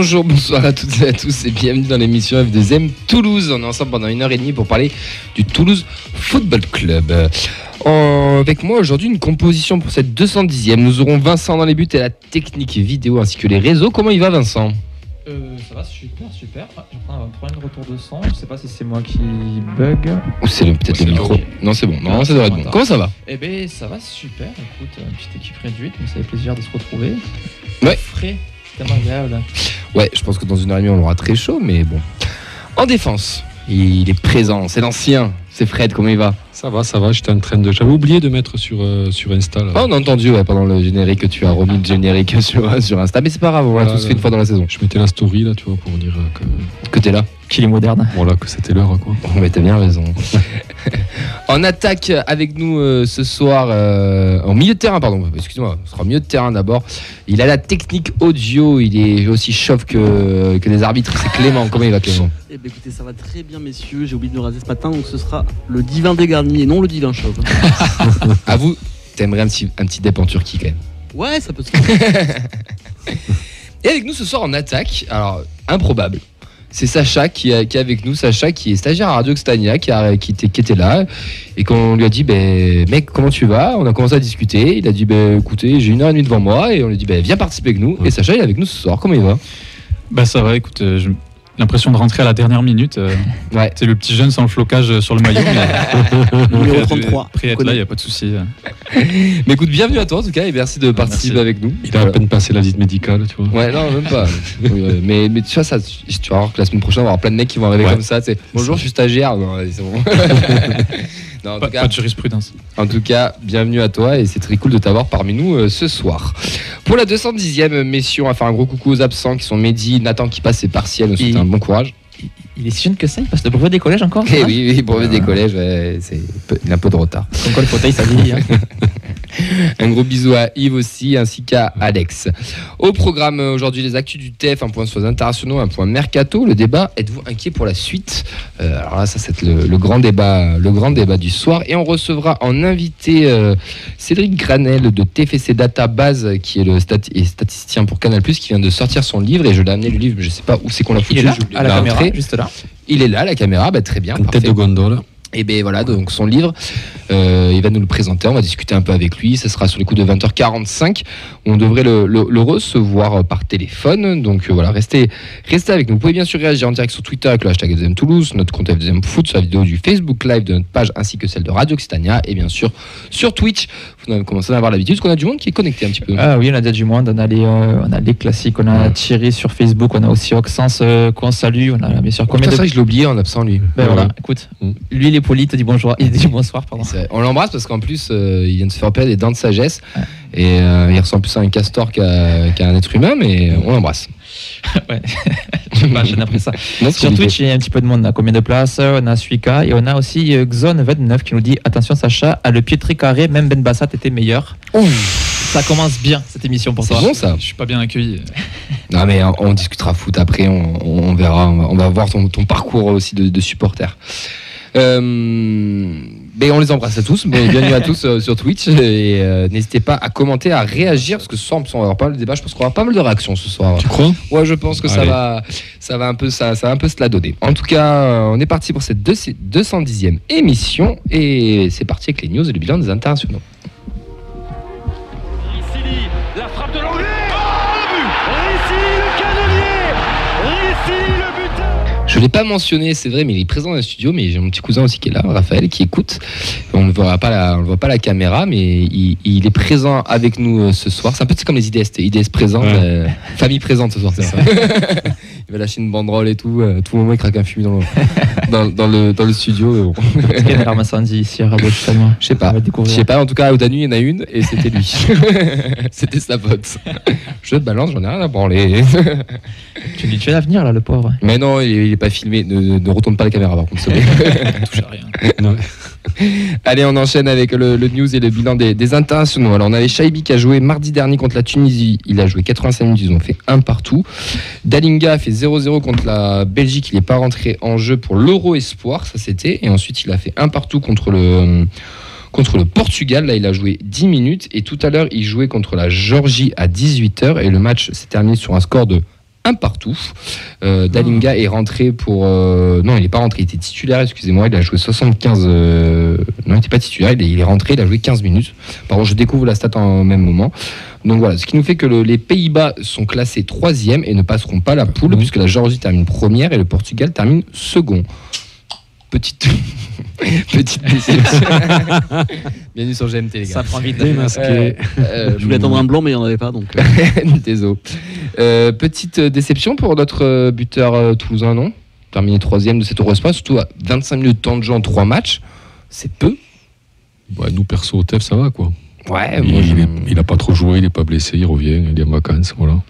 Bonsoir à toutes et à tous et bienvenue dans l'émission F2M Toulouse. On est ensemble pendant 1h30 pour parler du Toulouse Football Club. Avec moi aujourd'hui une composition pour cette 210e. Nous aurons Vincent dans les buts et la technique vidéo ainsi que les réseaux. Comment il va Vincent ? Ça va super. J'ai un problème de retour de son. Je sais pas si c'est moi qui bug. Ou c'est peut-être le micro. Okay. Non, c'est bon. Normalement, ça devrait être bon. Comment ça va ? Eh ben, ça va super. Écoute, une petite équipe réduite, mais ça fait plaisir de se retrouver. Ouais. Frais, c'est tellement agréable. Ouais, je pense que dans 1h30, on aura très chaud, mais bon. En défense, il est présent. C'est l'ancien. C'est Fred, comment il va ? Ça va, j'étais en train de... J'avais oublié de mettre sur Insta. Là. Oh, on a entendu pendant le générique que tu as remis le générique sur Insta, mais c'est pas grave, on l'a tous fait une fois dans la saison. Je mettais la story là, tu vois, pour dire que t'es là. Qu'il est moderne. Voilà, que c'était l'heure, quoi. Oh, mais t'as bien raison. En attaque avec nous ce soir, en milieu de terrain, pardon, excuse-moi, ce sera milieu de terrain d'abord. Il a la technique audio, il est aussi chauve que les arbitres, c'est Clément. Comment il va Clément ? Eh bien écoutez, ça va très bien messieurs, j'ai oublié de me raser ce matin, donc ce sera le divin dégarni et non le divin chauve. À vous, t'aimerais un petit dép en Turquie quand même. Ouais, ça peut se faire. Et avec nous ce soir en attaque, alors improbable. C'est Sacha qui est avec nous, Sacha qui est stagiaire à Radio Xtania, qui était là, et qu'on lui a dit mec comment tu vas ? On a commencé à discuter, il a dit écoutez j'ai 1h30 devant moi, et on lui a dit viens participer avec nous, et Sacha il est avec nous ce soir, comment il va ? Ça va, écoute, j'ai l'impression de rentrer à la dernière minute, ouais. C'est le petit jeune sans le flocage sur le maillot, numéro 33, prêt à être là, il n'y a pas de souci. Mais écoute, bienvenue à toi en tout cas et merci de participer avec nous. Il a à peine passé la visite médicale, tu vois. Ouais, non, même pas. mais tu vois, tu vas voir que la semaine prochaine, on va avoir plein de mecs qui vont arriver comme ça. Bonjour, je suis stagiaire. Non, c'est bon. Non, pas de jurisprudence. En tout cas, bienvenue à toi et c'est très cool de t'avoir parmi nous ce soir. Pour la 210e, messieurs, on va faire un gros coucou aux absents qui sont Mehdi, Nathan qui passe ses partiels. On souhaite un bon courage. Il est si jeune que ça, il passe le brevet des collèges encore. Oui, brevet des collèges, il a un peu de retard. Comme quoi le fauteuil, ça vieillit. Un gros bisou à Yves aussi, ainsi qu'à Alex. Au programme aujourd'hui, les actus du TEF, un point sur les internationaux, un point mercato. Le débat, êtes-vous inquiet pour la suite ? Alors là, ça c'est le grand débat du soir. Et on recevra en invité Cédric Granel de TFC Database, qui est le statisticien pour Canal+, qui vient de sortir son livre. Et je l'ai amené le livre, je sais pas où c'est qu'on l'a foutu. Il est là, à la caméra, juste là. Il est là, la caméra, très bien. Une tête de gondole. Et bien voilà, donc son livre, il va nous le présenter, on va discuter un peu avec lui, ça sera sur les coups de 20h45, on devrait le recevoir par téléphone, donc voilà, restez avec nous. Vous pouvez bien sûr réagir en direct sur Twitter avec le hashtag FDM Toulouse, notre compte FDM Foot, sur la vidéo du Facebook Live de notre page ainsi que celle de Radio Xtania, et bien sûr sur Twitch. Vous avez commencé à avoir l'habitude, parce qu'on a du monde qui est connecté un petit peu. Ah oui, on a déjà du monde, on a les classiques, on a Thierry sur Facebook, on a aussi Oxens qu'on salue, on a bien sûr combien de... ça je l'ai oublié en absent lui. Voilà, écoute, lui il est poli, il te dit bonjour, il te dit bonsoir, pardon. On l'embrasse parce qu'en plus il vient de se faire perdre des dents de sagesse, et il ressemble plus à un castor qu'à un être humain, mais on l'embrasse. Ouais, je pas après ça. Sur Twitch, il y a un petit peu de monde. On a combien de places ? On a Suika et on a aussi Xon29 qui nous dit attention Sacha, à le pied très carré, même Ben Bassat était meilleur. Ça commence bien cette émission pour toi. C'est bon ça. Je suis pas bien accueilli. Non mais on discutera foot après, on verra, on va voir ton parcours aussi de supporter. Mais on les embrasse à tous, bienvenue à tous sur Twitch et n'hésitez pas à commenter, à réagir parce que ce soir on va avoir pas mal de débats, je pense qu'on va avoir pas mal de réactions ce soir. Tu crois ? Ouais, je pense que ça va un peu se la donner. En tout cas, on est parti pour cette 210e émission et c'est parti avec les news et le bilan des internationaux. La frappe de l'anglais. Rissi, le canonnier. Rissi, le buteur. Je ne l'ai pas mentionné, c'est vrai, mais il est présent dans le studio. Mais j'ai mon petit cousin aussi qui est là, Raphaël, qui écoute. On ne voit pas la caméra, mais il est présent avec nous ce soir. C'est un peu comme les IDS présents, famille présente ce soir. C'est ça. Il va lâcher une banderole et tout. Tout le moment, il craque un fumier dans le studio. Est-ce qu'il y a une arme incendie ici à Radio Xtania ? Je sais pas. En tout cas, à Odanu, il y en a une et c'était lui. C'était sa faute. Je te balance, j'en ai rien à branler. Tu dis, tu es l'avenir là, le pauvre. Mais non, il est pas filmé. Ne retourne pas la caméra par contre. Touche à rien. Non. Allez, on enchaîne avec le news et le bilan des internationaux. Alors, on avait Shaibi qui a joué mardi dernier contre la Tunisie. Il a joué 85 minutes, ils ont fait 1 partout. Dalinga a fait 0-0 contre la Belgique. Il n'est pas rentré en jeu pour l'Euro Espoir, ça c'était. Et ensuite, il a fait 1 partout contre le Portugal. Là, il a joué 10 minutes. Et tout à l'heure, il jouait contre la Géorgie à 18h. Et le match s'est terminé sur un score de un partout. Dalinga est rentré pour... non, il n'est pas rentré, il était titulaire, excusez-moi, il a joué 75... non, il n'était pas titulaire, il est rentré, il a joué 15 minutes. Par contre, je découvre la stat en même moment. Donc voilà, ce qui nous fait que les Pays-Bas sont classés 3e et ne passeront pas la poule, puisque la Géorgie termine première et le Portugal termine second. Petite déception. Bienvenue sur GMT, les gars. Ça prend vite. Démasqué. Je voulais attendre un blanc, mais il n'y en avait pas. Donc. Désolé. Petite déception pour notre buteur toulousain, non ? Terminé 3e de cet Eurospa, surtout à 25 minutes de temps de jeu en 3 matchs. C'est peu. Ouais, nous, perso, au TEF, ça va, quoi. Ouais, Il n'a pas trop joué, il n'est pas blessé, il revient, il est en vacances, voilà.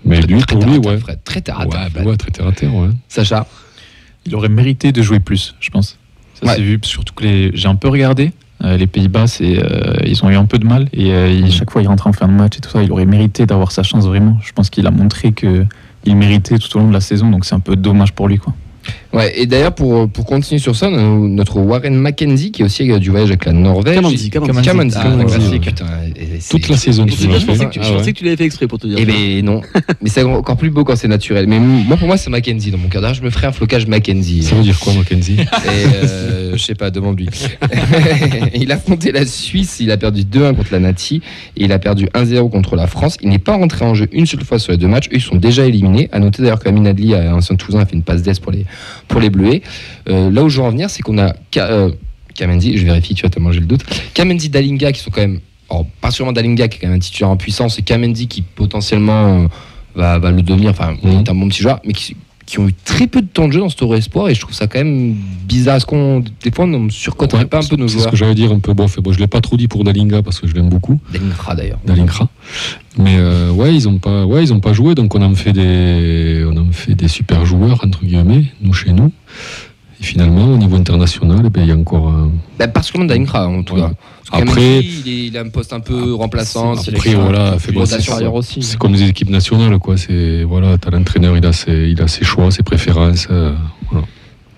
Mais lui, pour lui, ouais. Très terre à terre. Ouais, très terre à terre, ouais. Sacha ? Il aurait mérité de jouer plus, je pense. Ça s'est vu, surtout que j'ai un peu regardé. Les Pays-Bas, ils ont eu un peu de mal et chaque fois il rentrait en fin de match et tout ça. Il aurait mérité d'avoir sa chance vraiment. Je pense qu'il a montré qu'il méritait tout au long de la saison, donc c'est un peu dommage pour lui, quoi. Ouais, et d'ailleurs, pour continuer sur ça, notre Warren McKenzie, qui est aussi du voyage avec la Norvège. Kamanzi. Toute la saison. Je pensais que tu l'avais fait exprès pour te dire. Eh ben non, mais c'est encore plus beau quand c'est naturel. Mais pour moi, c'est Mackenzie dans mon cœur. D'ailleurs, je me ferai un flocage Mackenzie. Ça veut dire quoi, Mackenzie ? Je sais pas, demande-lui. Il a affronté la Suisse, il a perdu 2-1 contre la Nati et il a perdu 1-0 contre la France. Il n'est pas rentré en jeu une seule fois sur les 2 matchs. Eux, ils sont déjà éliminés. À noter d'ailleurs qu'Amin Adli, ancien Toulousain, a fait une passe d'ess pour les Bleuets. Là où je veux en venir, c'est qu'on a Kamanzi, je vérifie, tu vas te manger le doute. Kamanzi, Dalinga qui sont quand même, pas sûrement Dalinga qui est quand même un titulaire en puissance, et Kamanzi qui potentiellement va le devenir, enfin, est un bon petit joueur, mais qui ont eu très peu de temps de jeu dans ce Euro Espoir, et je trouve ça quand même bizarre. Est-ce qu'on, des fois, on ne surcoterait pas un peu nos joueurs ? C'est ce que j'allais dire un peu. Bon, je l'ai pas trop dit pour Dalinga parce que je l'aime beaucoup. Dalingra d'ailleurs. Mais ils ont pas joué, donc on en fait des super joueurs entre guillemets, nous chez nous. Et finalement, au niveau international, il y a encore. Particulièrement Dalingra en tout cas. Après, il a un poste un peu remplaçant. Après, voilà, c'est comme les équipes nationales, quoi. C'est voilà, t'as l'entraîneur, il a ses choix, ses préférences. Voilà.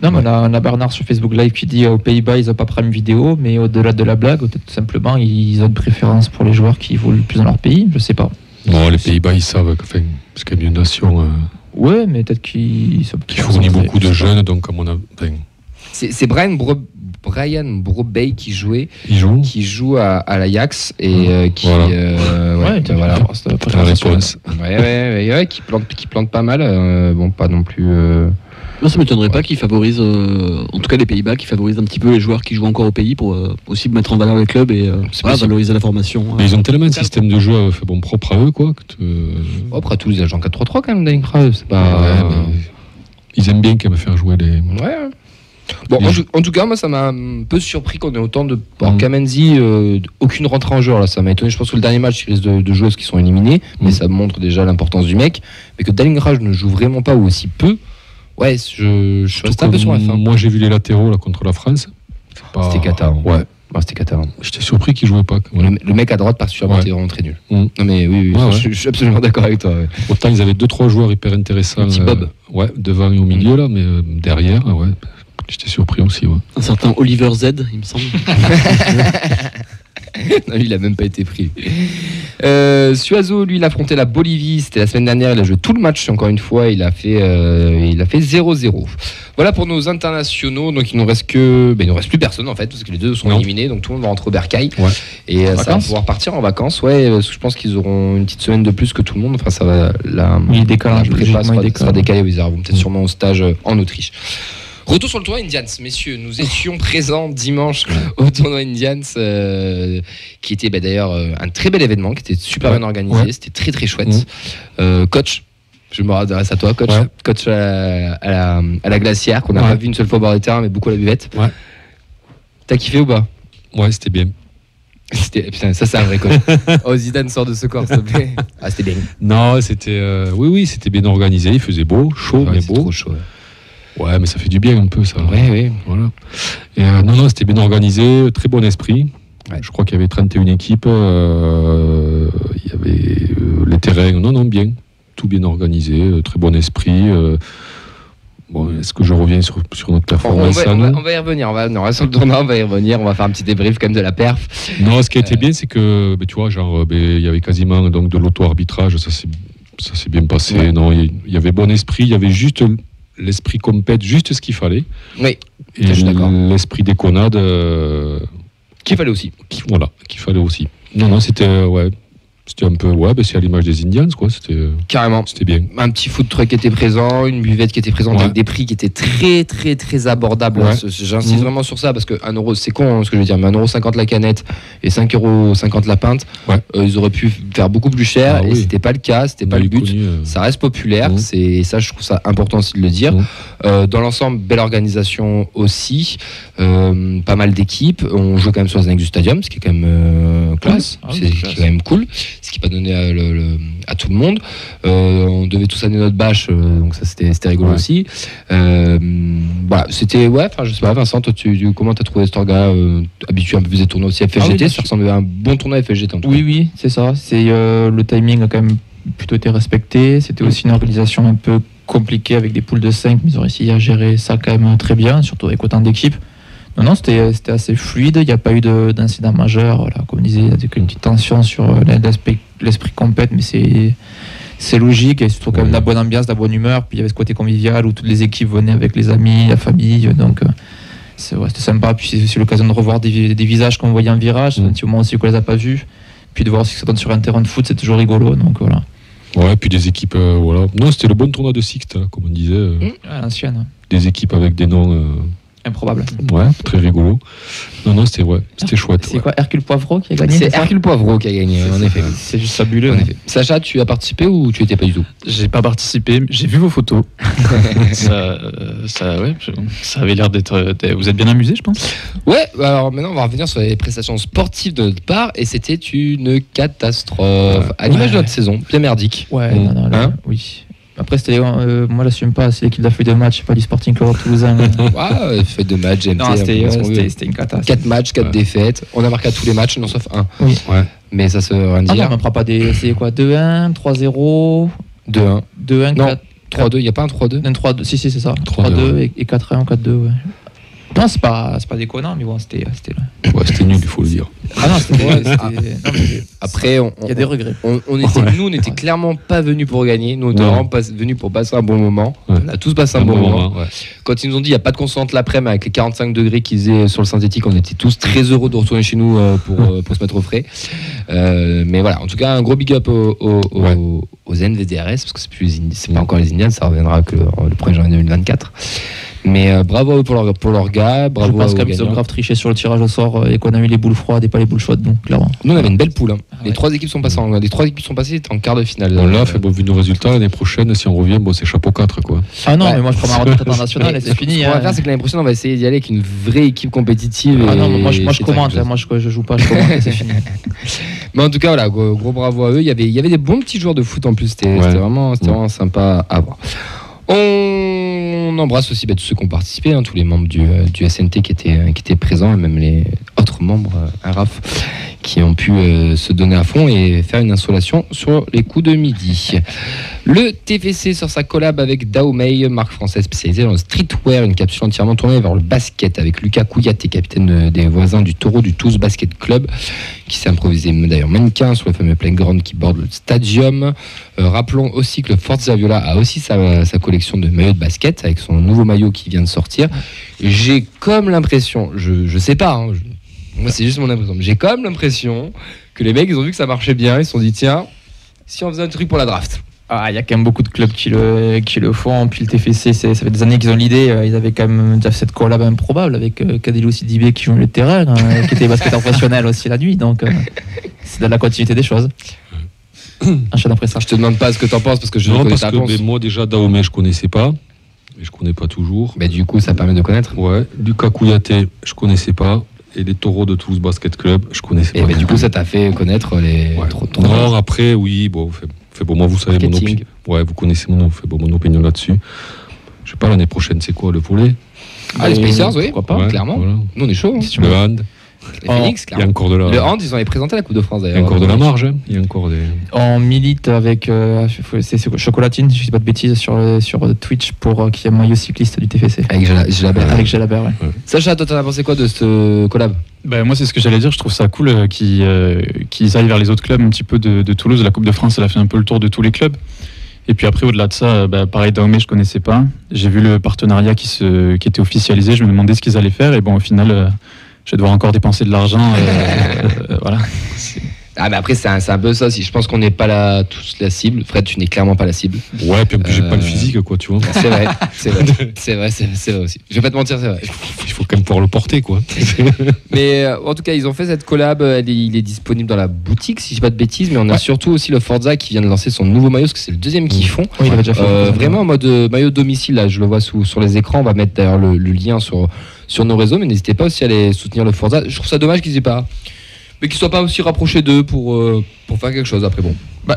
Non, mais on a Bernard sur Facebook Live qui dit aux Pays-Bas, ils n'ont pas Prime Vidéo, mais au-delà de la blague, tout simplement, ils ont une préférence pour les joueurs qui évoluent le plus dans leur pays. Je sais pas. Non, les Pays-Bas, ils savent, parce qu'il y a une nation. Ouais, mais peut-être qu'ils fournit beaucoup de jeunes, donc à mon avis. C'est Brian Brobey qui joue à l'Ajax et qui voilà. Qui plante pas mal. Bon, pas non plus. Moi, ça m'étonnerait pas qu'ils favorisent, en tout cas les Pays-Bas, qui favorisent un petit peu les joueurs qui jouent encore au pays pour aussi mettre en valeur les clubs et valoriser la formation. Mais ils ont tellement un système de jeu propre à eux, quoi. Propre à tous les agents 4-3-3 quand même, Dalingra. C'est pas. Ils aiment bien quand même faire jouer les. Ouais. Bon, en tout cas, moi, ça m'a un peu surpris qu'on ait autant de. Alors, Kamanzi, aucune rentrée en jeu. Là, ça m'a étonné. Je pense que le dernier match, il risque de jouer parce qu'ils sont éliminés, mais ça montre déjà l'importance du mec. Mais que Dalingra ne joue vraiment pas ou aussi peu. Ouais, je reste un peu sur la fin. Moi, j'ai vu les latéraux là, contre la France. C'était Qatar. Ouais. C'était Qatar. J'étais surpris qu'il jouait pas. Le mec à droite, particulièrement, était vraiment très nul. Non, mais oui, je suis absolument d'accord avec toi. Ouais. Autant ils avaient 2-3 joueurs hyper intéressants. Petit Bob. Devant et au milieu, là, mais derrière, j'étais surpris aussi. Ouais. Un certain Oliver Z, il me semble. Non, lui, il a même pas été pris. Suazo, lui, il a affronté la Bolivie. C'était la semaine dernière. Il a joué tout le match. Encore une fois, il a fait 0-0. Voilà pour nos internationaux. Donc il nous reste plus personne en fait, parce que les deux sont éliminés. Donc tout le monde va rentrer au bercail. Ouais. Et ça va pouvoir partir en vacances. Ouais, parce que je pense qu'ils auront une petite semaine de plus que tout le monde. Enfin, ça va. La prépa sera décalée. Ils vont peut-être sûrement au stage en Autriche. Retour sur le tournoi Indians, messieurs. Nous étions présents dimanche au tournoi Indians, qui était d'ailleurs un très bel événement, qui était super bien organisé. Ouais. C'était très très chouette. Coach, je me adresse à toi, coach. Ouais. Coach à la glacière, qu'on n'a pas vu une seule fois au bord des terrains, mais beaucoup à la buvette. Ouais. T'as kiffé ou pas ? Ouais, c'était bien. Putain, ça c'est un vrai coach. Oh, Zidane sort de ce corps, s'il te plaît. Ah, c'était bien. Non, c'était c'était bien organisé. Il faisait beau, chaud, mais beau. Trop chaud. Ouais, mais ça fait du bien un peu, ça. Oui. Voilà. Et non, c'était bien organisé, très bon esprit. Ouais. Je crois qu'il y avait 31 équipes. Il y avait les terrains. Non, bien. Tout bien organisé, très bon esprit. Bon, est-ce que je reviens sur notre performance on va y revenir. On va sur le tournoi, on va y revenir. On va faire un petit débrief quand même de la perf. Non, ce qui a été bien, c'est que, tu vois, il y avait quasiment donc, de l'auto-arbitrage. Ça, c'est Ça s'est bien passé. Ouais. Non, il y avait bon esprit. Il y avait juste l'esprit compète, juste ce qu'il fallait. Oui. Et l'esprit déconnade. Qu'il fallait aussi. Qu'il fallait aussi. Non, c'était c'était un peu c'est à l'image des Indians, quoi. Carrément. C'était bien. Un petit food truck qui était présent, une buvette qui était présente avec des prix qui étaient très très très abordables. Ouais. J'insiste vraiment sur ça parce que 1 euro, c'est con ce que je veux dire, mais 1,50 € la canette et 5,50 € la pinte, ils auraient pu faire beaucoup plus cher et c'était pas le cas, c'était pas le but. Ça reste populaire, c'est ça, je trouve ça important aussi de le dire. Dans l'ensemble, belle organisation aussi, pas mal d'équipes. On joue quand même sur les annexe du stadium, ce qui est quand même classe, c'est quand même cool. Ce qui n'est pas donné à tout le monde. On devait tous amener notre bâche, donc ça c'était rigolo aussi. C'était je sais pas, Vincent, toi comment t'as trouvé cet orga habitué un peu plus des tournois aussi FFGT, ça ressemblait à un bon tournoi FFGT en tout cas. Oui, c'est ça. Le timing a quand même plutôt été respecté. C'était aussi une organisation un peu compliquée avec des poules de 5, mais ils ont réussi à gérer ça quand même très bien, surtout avec autant d'équipes. Non, c'était assez fluide, il n'y a pas eu d'incident majeur. Voilà, comme je disais, il y a une petite tension sur l'esprit compète, mais c'est logique, et surtout quand même de la bonne ambiance, de la bonne humeur. Puis il y avait ce côté convivial où toutes les équipes venaient avec les amis, la famille, donc c'était sympa. Puis c'est aussi l'occasion de revoir des visages qu'on voyait en virage, un petit moment aussi qu'on ne les a pas vus, puis de voir ce qui se donne sur un terrain de foot, c'est toujours rigolo, donc voilà. Ouais, puis des équipes, Non, c'était le bon tournoi de Sixte, comme on disait. À l'ancienne. Des équipes avec des noms... improbable. Ouais, très rigolo. Non, c'était chouette. C'est quoi, Hercule Poivreau qui a gagné? C'est Hercule Poivreau qui a gagné, en effet. C'est juste fabuleux. En effet. Sacha, tu as participé ou tu étais pas du tout? J'ai pas participé, j'ai vu vos photos. ça avait l'air d'être. Vous êtes bien amusé, je pense. Ouais, alors maintenant on va revenir sur les prestations sportives de notre part, et c'était une catastrophe. À l'image de notre saison, bien merdique. Ouais, oui. Après, c'était, moi, j'assume pas, c'est l'équipe de la feuille de match, c'est pas du Sporting Club Toulousain. Feuille de match, GMT. Non, c'était une catastrophe. 4 matchs, 4 défaites. On a marqué à tous les matchs, non sauf un. Oui. Ouais. Mais ça se rien dire. Non, on ne fera pas des. C'est quoi, 2-1, 3-0 2-1. 2-1, non, 3-2, il n'y a pas un 3-2 3-2, si, c'est ça. 3-2 et 4-1, 4-2, ouais. Non, c'est pas déconnant, mais bon, c'était là. Ouais, c'était nul, il faut le dire. Ah non, c'était. Après, il y a des regrets. On était clairement pas venus pour gagner. Nous, on était vraiment venus pour passer un bon moment. Ouais. On a tous passé un bon moment. Ouais. Quand ils nous ont dit il n'y a pas de consonante l'après-midi avec les 45 degrés qu'ils faisaient sur le synthétique, on était tous très heureux de retourner chez nous pour se mettre au frais. Mais voilà, en tout cas, un gros big up aux NVDRS, parce que c'est pas encore les Indians, ça reviendra que le 1er janvier 2024. Mais bravo à eux pour leur gars. Bravo. Je pense qu'ils ont grave triché sur le tirage au sort et qu'on a eu les boules froides et pas les boules chaudes, donc clairement. Nous on avait une belle poule. Les 3 équipes sont passées en quart de finale. Bon, là, vu nos résultats, l'année prochaine, si on revient, c'est chapeau 4 quoi. Ah non, mais moi je prends ma retraite internationale et c'est fini. Ce qu'on va faire, c'est que l'année prochaine, on va essayer d'y aller avec une vraie équipe compétitive. Ah non, moi je commente, moi je joue pas, je commente et c'est fini. Mais en tout cas, voilà, gros bravo à eux. Il y avait des bons petits joueurs de foot en plus, c'était vraiment sympa à voir. On embrasse aussi tous ceux qui ont participé, tous les membres du SNT qui étaient présents, et même les autres membres, RAF, qui ont pu se donner à fond et faire une installation sur les coups de midi. Le TFC sur sa collab avec Daomei, marque française spécialisée dans le streetwear, une capsule entièrement tournée vers le basket avec Lucas Kouyaté, capitaine des voisins du Taureau du Toulouse Basket Club, qui s'est improvisé d'ailleurs mannequin sur le fameux playground qui borde le stadium. Rappelons aussi que le Forza Viola a aussi sa collection de maillots de basket avec son nouveau maillot qui vient de sortir. J'ai comme l'impression, je sais pas, moi c'est juste mon impression, mais j'ai comme l'impression que les mecs ils ont vu que ça marchait bien, ils se sont dit tiens, si on faisait un truc pour la draft. Ah, il y a quand même beaucoup de clubs qui le font. Puis le TFC, ça fait des années qu'ils ont l'idée. Ils avaient quand même déjà cette collab improbable avec Kadilou Sidibé qui joue le terrain, qui était basketteur professionnel aussi la nuit. Donc c'est de la continuité des choses. Enchaîne après ça. Je te demande pas ce que t'en penses parce que je ne connais pas. Moi déjà Daomei je connaissais pas. Et je connais pas toujours. Mais du coup ça permet de connaître. Ouais. Lucas Kouyaté je connaissais pas. Et les Taureaux de Toulouse Basket Club je connaissais pas. Et du coup ça t'a fait connaître les. Ouais. Non, après oui bon. Moi, vous savez mon opinion. Ouais, vous connaissez mon opinion là-dessus. Je sais pas, l'année prochaine, c'est quoi le volley? Les Spacers, oui, pourquoi pas, clairement. Voilà. Nous, on est chaud. Le hand. Les Phoenix, Il y a clairement. encore de la, Le hand, ils ont présenté la Coupe de France il y a d'ailleurs. encore de la marge. Hein. Il y a encore des. On milite avec c'est Chocolatine, je ne dis pas de bêtises, sur Twitch pour qu'il y ait un maillot cycliste du TFC. Avec Jalabert. Avec Jalabert, ouais. Sacha, toi, t'en as pensé quoi de ce collab? Moi, c'est ce que j'allais dire. Je trouve ça cool qu'ils aillent vers les autres clubs un petit peu de Toulouse. La Coupe de France, elle a fait un peu le tour de tous les clubs. Et puis après, au-delà de ça, pareil, Dahomey, je connaissais pas. J'ai vu le partenariat qui était officialisé. Je me demandais ce qu'ils allaient faire. Et bon, au final, je vais devoir encore dépenser de l'argent. Voilà. Ah, mais après, c'est un peu ça aussi. Je pense qu'on n'est pas là tous la cible. Fred, tu n'es clairement pas la cible. Ouais, puis en plus, j'ai pas le physique, quoi, tu vois. C'est vrai, c'est vrai aussi. Je vais pas te mentir, c'est vrai. Il faut quand même pouvoir le porter, quoi. Mais en tout cas, ils ont fait cette collab. Il est disponible dans la boutique, si je dis pas de bêtises. Mais on a surtout aussi le Forza qui vient de lancer son nouveau maillot, parce que c'est le deuxième qu'ils font. Oui, il avait déjà fait. Vraiment en mode maillot domicile. Là, je le vois sur les écrans. On va mettre d'ailleurs le lien sur nos réseaux. Mais n'hésitez pas aussi à aller soutenir le Forza. Je trouve ça dommage qu'ils aient pas. Mais qu'ils ne soient pas aussi rapprochés d'eux pour faire quelque chose. Après, bon.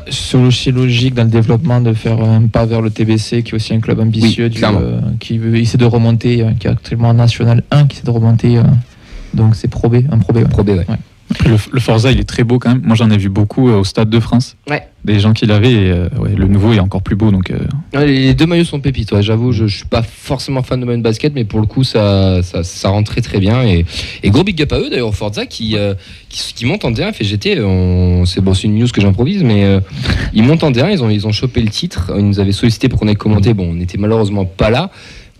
C'est aussi logique dans le développement de faire un pas vers le TBC, qui est aussi un club ambitieux, qui essaie de remonter, qui est actuellement en National 1, qui essaie de remonter. Donc c'est Pro B, un Pro B. Ouais. Pro B, ouais. Après, le Forza, il est très beau quand même. Moi, j'en ai vu beaucoup au Stade de France. Ouais. Des gens qui l'avaient. Et, le nouveau est encore plus beau. Donc, Les deux maillots sont pépites. Ouais. J'avoue, je suis pas forcément fan de maillot de basket, mais pour le coup, ça rend très très bien. Et gros big up à eux d'ailleurs, Forza qui monte en D1 FGT. C'est une news que j'improvise, mais ils montent en D1. Ils ont chopé le titre. Ils nous avaient sollicité pour qu'on ait commenté. Bon, on n'était malheureusement pas là.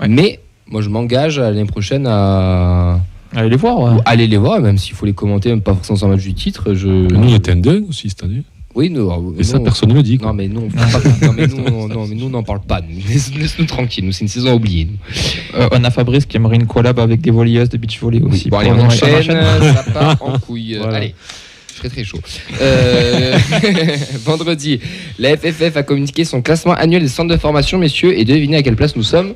Ouais. Mais moi, je m'engage l'année prochaine à. Allez les voir, ouais. Allez les voir, même s'il faut les commenter, même pas forcément sur le match du titre. Nous, on était en D1 aussi cette année. Oui, et ça, personne ne le dit. Non, mais nous, on n'en parle pas. Laisse-nous tranquilles. Nous, c'est une saison oubliée. On a Fabrice qui aimerait une collab avec des volleyeuses de beach volley aussi. Oui. Bon, allez, on enchaîne. Ça part en couille. Voilà. Allez. Je serai très chaud. Vendredi, la FFF a communiqué son classement annuel des centres de formation, messieurs, et devinez à quelle place nous sommes.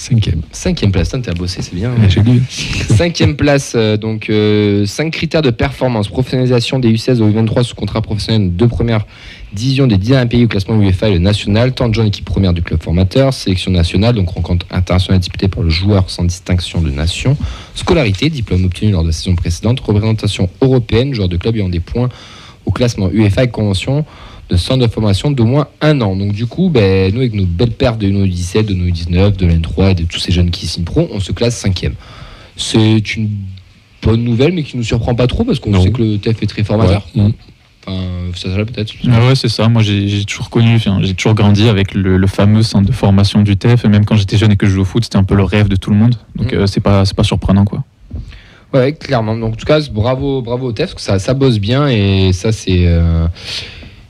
5e place, t'as bossé, c'est bien. J'ai lu. 5e place, donc 5 critères de performance, professionnalisation des U16 au U23 sous contrat professionnel de première division des 10 pays au classement UEFA et le national, temps de jeu en équipe première du club formateur, sélection nationale, donc rencontre internationale disputée par le joueur sans distinction de nation, scolarité, diplôme obtenu lors de la saison précédente, représentation européenne, joueur de club ayant des points au classement UEFA et convention de centre de formation d'au moins 1 an. Donc du coup, nous avec nos belles perfs de U17, de U19, de l'N3 et de tous ces jeunes qui signent pro, on se classe 5e. C'est une bonne nouvelle, mais qui nous surprend pas trop parce qu'on sait que le TEF est très formateur. Ouais. Enfin, ça peut-être. Ouais, c'est ça. Moi, j'ai toujours connu, j'ai toujours grandi avec le fameux centre de formation du TEF. Et même quand j'étais jeune et que je jouais au foot, c'était un peu le rêve de tout le monde. Donc c'est pas surprenant, quoi. Ouais, clairement. Donc en tout cas, bravo au TEF, parce que ça bosse bien et ça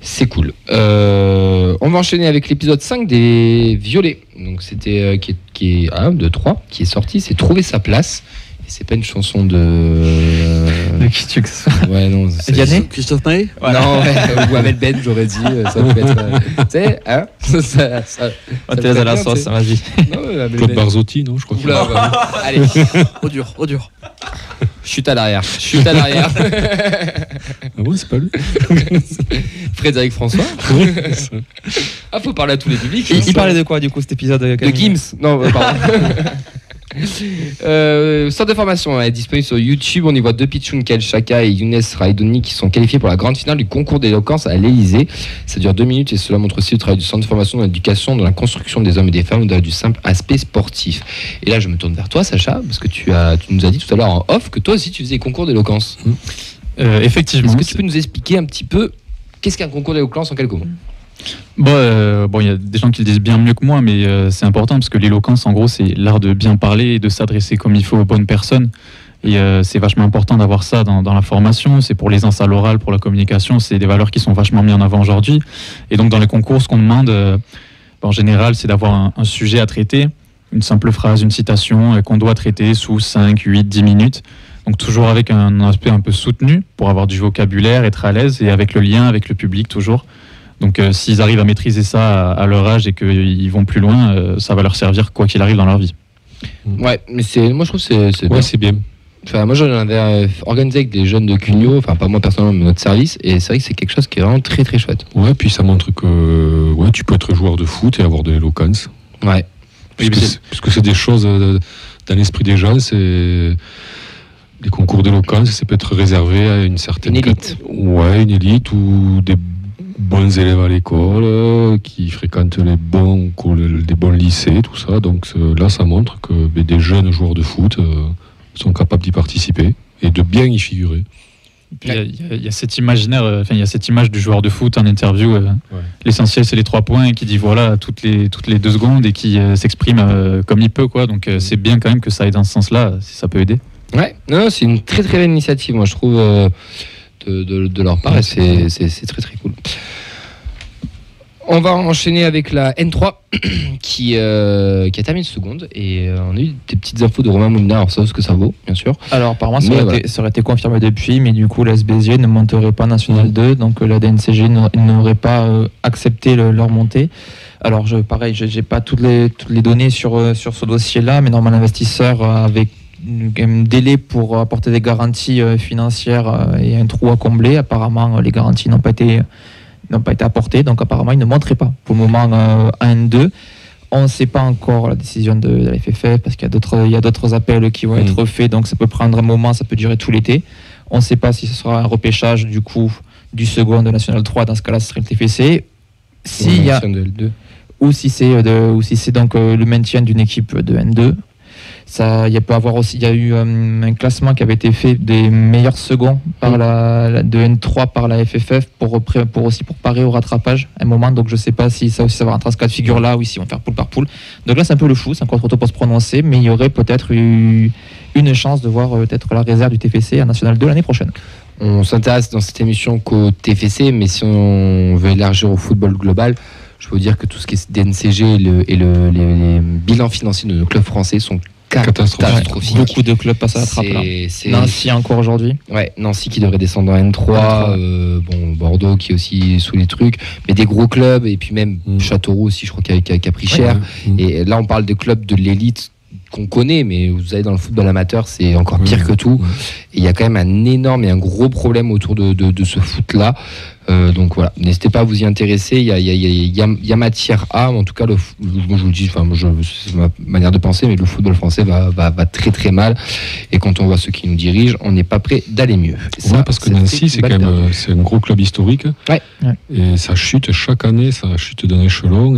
c'est cool. On va enchaîner avec l'épisode 5 des Violets. Donc c'était qui est 1, 2, 3 qui est sorti, c'est Trouver sa place. Et c'est pas une chanson de qui tu que ça. Ouais, non, c'est Vianney, Christophe Maé. Voilà. Non, ou Amel Ben, j'aurais dit. Ça peut être. Tu sais, hein ça on te laisse à la sauce, vas-y. Claude Barzotti, non, je crois. Oula, ouais. Allez. Au dur. Chute à l'arrière. Ah ouais, c'est pas lui. Frédéric François. Ah, faut parler à tous les publics. Il parlait de quoi, du coup, cet épisode de Gims. Non, pardon. Centre de formation est disponible sur YouTube. On y voit deux pitchouns, Kael Chaka et Younes Raidoni, qui sont qualifiés pour la grande finale du concours d'éloquence à l'Elysée. Ça dure 2 minutes et cela montre aussi le travail du centre de formation dans l'éducation, dans la construction des hommes et des femmes, au-delà du simple aspect sportif. Et là, je me tourne vers toi, Sacha, parce que tu nous as dit tout à l'heure en off que toi aussi tu faisais des concours d'éloquence. Effectivement. Est-ce que tu peux nous expliquer un petit peu qu'est-ce qu'un concours d'éloquence en quelques mots? Il y a des gens qui le disent bien mieux que moi, mais c'est important parce que l'éloquence, en gros, c'est l'art de bien parler et de s'adresser comme il faut aux bonnes personnes. Et c'est vachement important d'avoir ça dans la formation. C'est pour l'aisance à l'oral, pour la communication. C'est des valeurs qui sont vachement mises en avant aujourd'hui. Et donc, dans les concours, ce qu'on demande, en général, c'est d'avoir un sujet à traiter, une simple phrase, une citation qu'on doit traiter sous 5, 8, 10 minutes. Donc, toujours avec un aspect un peu soutenu pour avoir du vocabulaire, être à l'aise et avec le lien avec le public, toujours. Donc s'ils arrivent à maîtriser ça à leur âge et qu'ils vont plus loin, ça va leur servir quoi qu'il arrive dans leur vie. Ouais, mais moi je trouve que c'est bien. C'est bien. Enfin, moi j'en avais organisé avec des jeunes de Cugnot, enfin pas moi personnellement mais notre service, et c'est vrai que c'est quelque chose qui est vraiment très très chouette. Ouais, puis ça montre que tu peux être joueur de foot et avoir de l'éloquence. Ouais. Puisque c'est des choses dans l'esprit des gens, les concours d'éloquence, ça peut être réservé à une certaine élite. Ouais, une élite ou des bons élèves à l'école qui fréquentent les bons lycées, tout ça. Donc là, ça montre que des jeunes joueurs de foot sont capables d'y participer et de bien y figurer. Il y a cet imaginaire, il y a cette image du joueur de foot en interview. L'essentiel, c'est les 3 points, qui dit voilà toutes les 2 secondes et qui s'exprime comme il peut, quoi. Donc c'est bien quand même que ça aille dans ce sens-là, si ça peut aider. Ouais, non, c'est une très très belle initiative, moi je trouve, de leur part, et c'est très très cool. On va enchaîner avec la N3 qui a terminé seconde, et on a eu des petites infos de Romain Moulina, alors ça, ce que ça vaut, bien sûr. Alors apparemment ça aurait été confirmé depuis, mais du coup la SBSG ne monterait pas National 2, donc la DNCG n'aurait pas accepté leur montée. Alors pareil, j'ai pas toutes les données sur ce dossier-là, mais normalement l'investisseur avait un délai pour apporter des garanties financières et un trou à combler. Apparemment les garanties n'ont pas été apportées, donc apparemment ils ne monteraient pas pour le moment à N2. On ne sait pas encore la décision de la FFF parce qu'il y a d'autres appels qui vont être faits, donc ça peut prendre un moment, ça peut durer tout l'été. On ne sait pas si ce sera un repêchage du coup du second de National 3, dans ce cas-là ce serait le TFC. Ou si c'est donc le maintien d'une équipe de N2. Il y a eu un classement qui avait été fait des meilleurs seconds de N3 par la FFF pour parer au rattrapage à un moment. Donc je ne sais pas si ça va rentrer dans ce cas de figure là ou si on va faire poule par poule. Donc là c'est un peu le flou, c'est encore trop tôt pour se prononcer, mais il y aurait peut-être une chance de voir peut-être la réserve du TFC à National 2 l'année prochaine. On s'intéresse dans cette émission qu'au TFC, mais si on veut élargir au football global, je peux vous dire que tout ce qui est DNCG et les bilans financiers de nos clubs français sont catastrophique. Beaucoup de clubs passent à la trappe là. Nancy encore aujourd'hui. Ouais, Nancy qui devrait descendre en N3, Bordeaux qui est aussi sous les trucs, mais des gros clubs, et puis même Châteauroux aussi, je crois qui a pris cher. Et là on parle de clubs de l'élite qu'on connaît, mais vous savez dans le football amateur c'est encore pire que tout. Et il y a quand même un énorme et un gros problème autour de ce foot là. Donc voilà, n'hésitez pas à vous y intéresser. Il y a matière à, en tout cas, je vous le dis, c'est ma manière de penser, mais le football français va très très mal. Et quand on voit ceux qui nous dirigent, on n'est pas prêt d'aller mieux. Parce que Nancy, c'est quand même c'est un gros club historique. Ouais. Et ça chute chaque année, ça chute d'un échelon.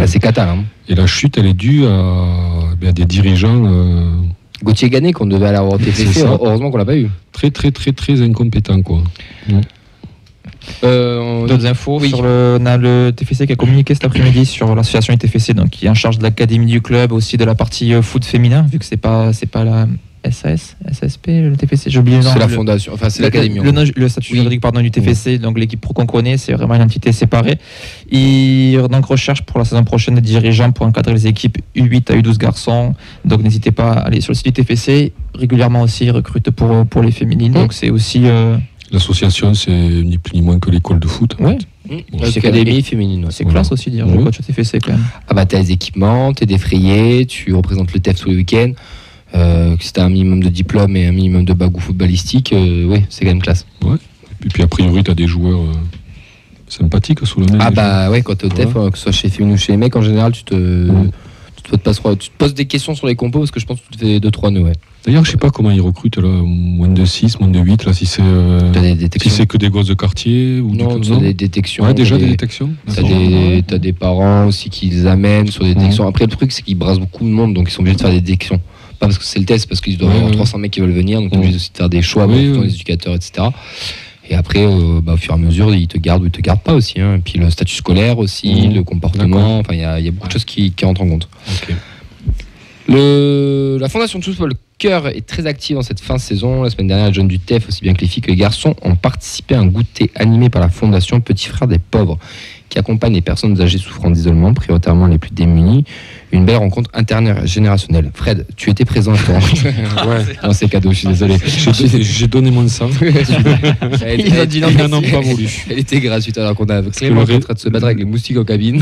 C'est cata. Hein. Et la chute, elle est due à des dirigeants. Gauthier Gannet, qu'on devait aller avoir au TFC, heureusement qu'on l'a pas eu. Très très très très incompétent, quoi. D'autres infos sur on a le TFC qui a communiqué cet après-midi sur l'association TFC, donc qui est en charge de l'académie du club, aussi de la partie foot féminin, vu que c'est pas la SAS, SSP, le TFC, j'ai oublié le nom. C'est la fondation, enfin c'est l'académie. Le statut juridique du TFC, donc l'équipe pro qu'on connaît, c'est vraiment une entité séparée. Ils donc recherchent pour la saison prochaine des dirigeants pour encadrer les équipes U8 à U12 garçons. Donc n'hésitez pas à aller sur le site du TFC. Régulièrement aussi, ils recrutent pour les féminines. Donc c'est aussi. L'association, c'est ni plus ni moins que l'école de foot. Oui. L'académie féminine. C'est classe aussi de dire le coach au TFC quand même. Ah bah t'as les équipements, t'es défrayé, tu représentes le TEF tous les week-ends. Si t'as un minimum de diplôme et un minimum de bagou footballistique, c'est quand même classe. Ouais. Et puis a priori, t'as des joueurs sympathiques sous le même. Ah bah ouais, quand t'es au TEF, que ce soit chez féminin ou chez les mecs, en général, tu te poses des questions sur les compos parce que je pense que tu te fais 2-3 nœuds. Ouais. D'ailleurs, je sais pas comment ils recrutent là, moins de 6, moins de 8, là, si c'est que des gosses de quartier ou non, tu as des détections. Ouais, déjà des détections. T'as des parents aussi qui les amènent sur des détections. Après, le truc, c'est qu'ils brassent beaucoup de monde, donc ils sont obligés de faire des détections. Pas parce que c'est le test, parce qu'ils doivent avoir 300 mecs qui veulent venir, donc ils sont obligés aussi de faire des choix pour les éducateurs, etc. Et après, au fur et à mesure, ils te gardent ou ils te gardent pas aussi. Et puis le statut scolaire aussi, le comportement, enfin, il y a beaucoup de choses qui rentrent en compte. Okay. La Fondation de Football Cœur est très active dans cette fin de saison. La semaine dernière, les jeunes du TEF, aussi bien que les filles que les garçons, ont participé à un goûter animé par la Fondation Petit Frère des Pauvres, qui accompagne les personnes âgées souffrant d'isolement, prioritairement les plus démunies. Une belle rencontre intergénérationnelle. Fred, tu étais présent dans ces cadeaux, je suis désolé. J'ai donné mon sang. Ils ont dit non, n'en pas voulu. Elle était gratuite alors qu'on a Clément en train de se battre avec les moustiques en cabine.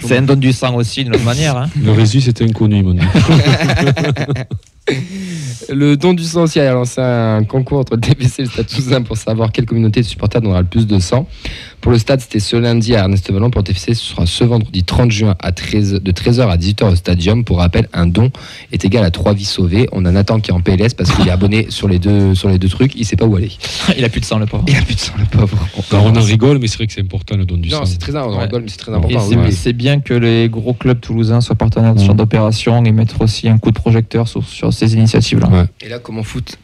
C'est un don du sang aussi, d'une autre manière. Hein. Le résu, c'était inconnu, mon Dieu. Le don du sang aussi a lancé un concours entre le TFC et le Stade Toulousain pour savoir quelle communauté de supporters donnera le plus de sang. Pour le stade, c'était ce lundi à Ernest Vallon. Pour TFC, ce sera ce vendredi 30 juin de 13h à 18h au Stadium. Pour rappel, un don est égal à 3 vies sauvées. On a Nathan qui est en PLS parce qu'il est abonné sur les deux trucs. Il sait pas où aller. Il a plus de sang, le pauvre. Il a plus de sang, le pauvre. Alors, on en rigole, mais c'est vrai que c'est important le don du sang. Non, c'est très important. Et c'est bien que les gros clubs toulousains soient partenaires de ce genre d'opération et mettre aussi un coup de projecteur sur ces initiatives-là. Ouais. Et là, comment foutre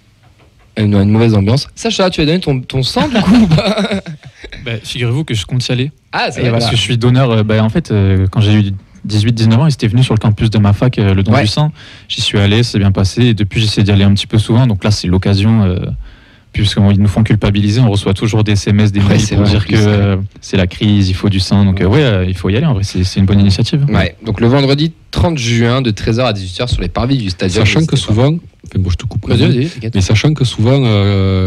une mauvaise ambiance. Sacha, tu as donné ton sang du coup ou pas? Figurez-vous que je compte y aller. Ah, c'est vrai. Parce que je suis donneur. En fait, quand j'ai eu 18-19 ans, ils étaient venus sur le campus de ma fac, le don du sang. J'y suis allé, c'est bien passé. Et depuis, j'essaie d'y aller un petit peu souvent. Donc là, c'est l'occasion. Puisqu'ils nous font culpabiliser, on reçoit toujours des SMS, des mails pour dire que c'est la crise, il faut du sang. Donc il faut y aller. En vrai, c'est une bonne initiative. Ouais. Donc le vendredi 30 juin de 13h à 18h sur les parvis du stadium. Sachant que souvent, je te coupe. Mais sachant que souvent,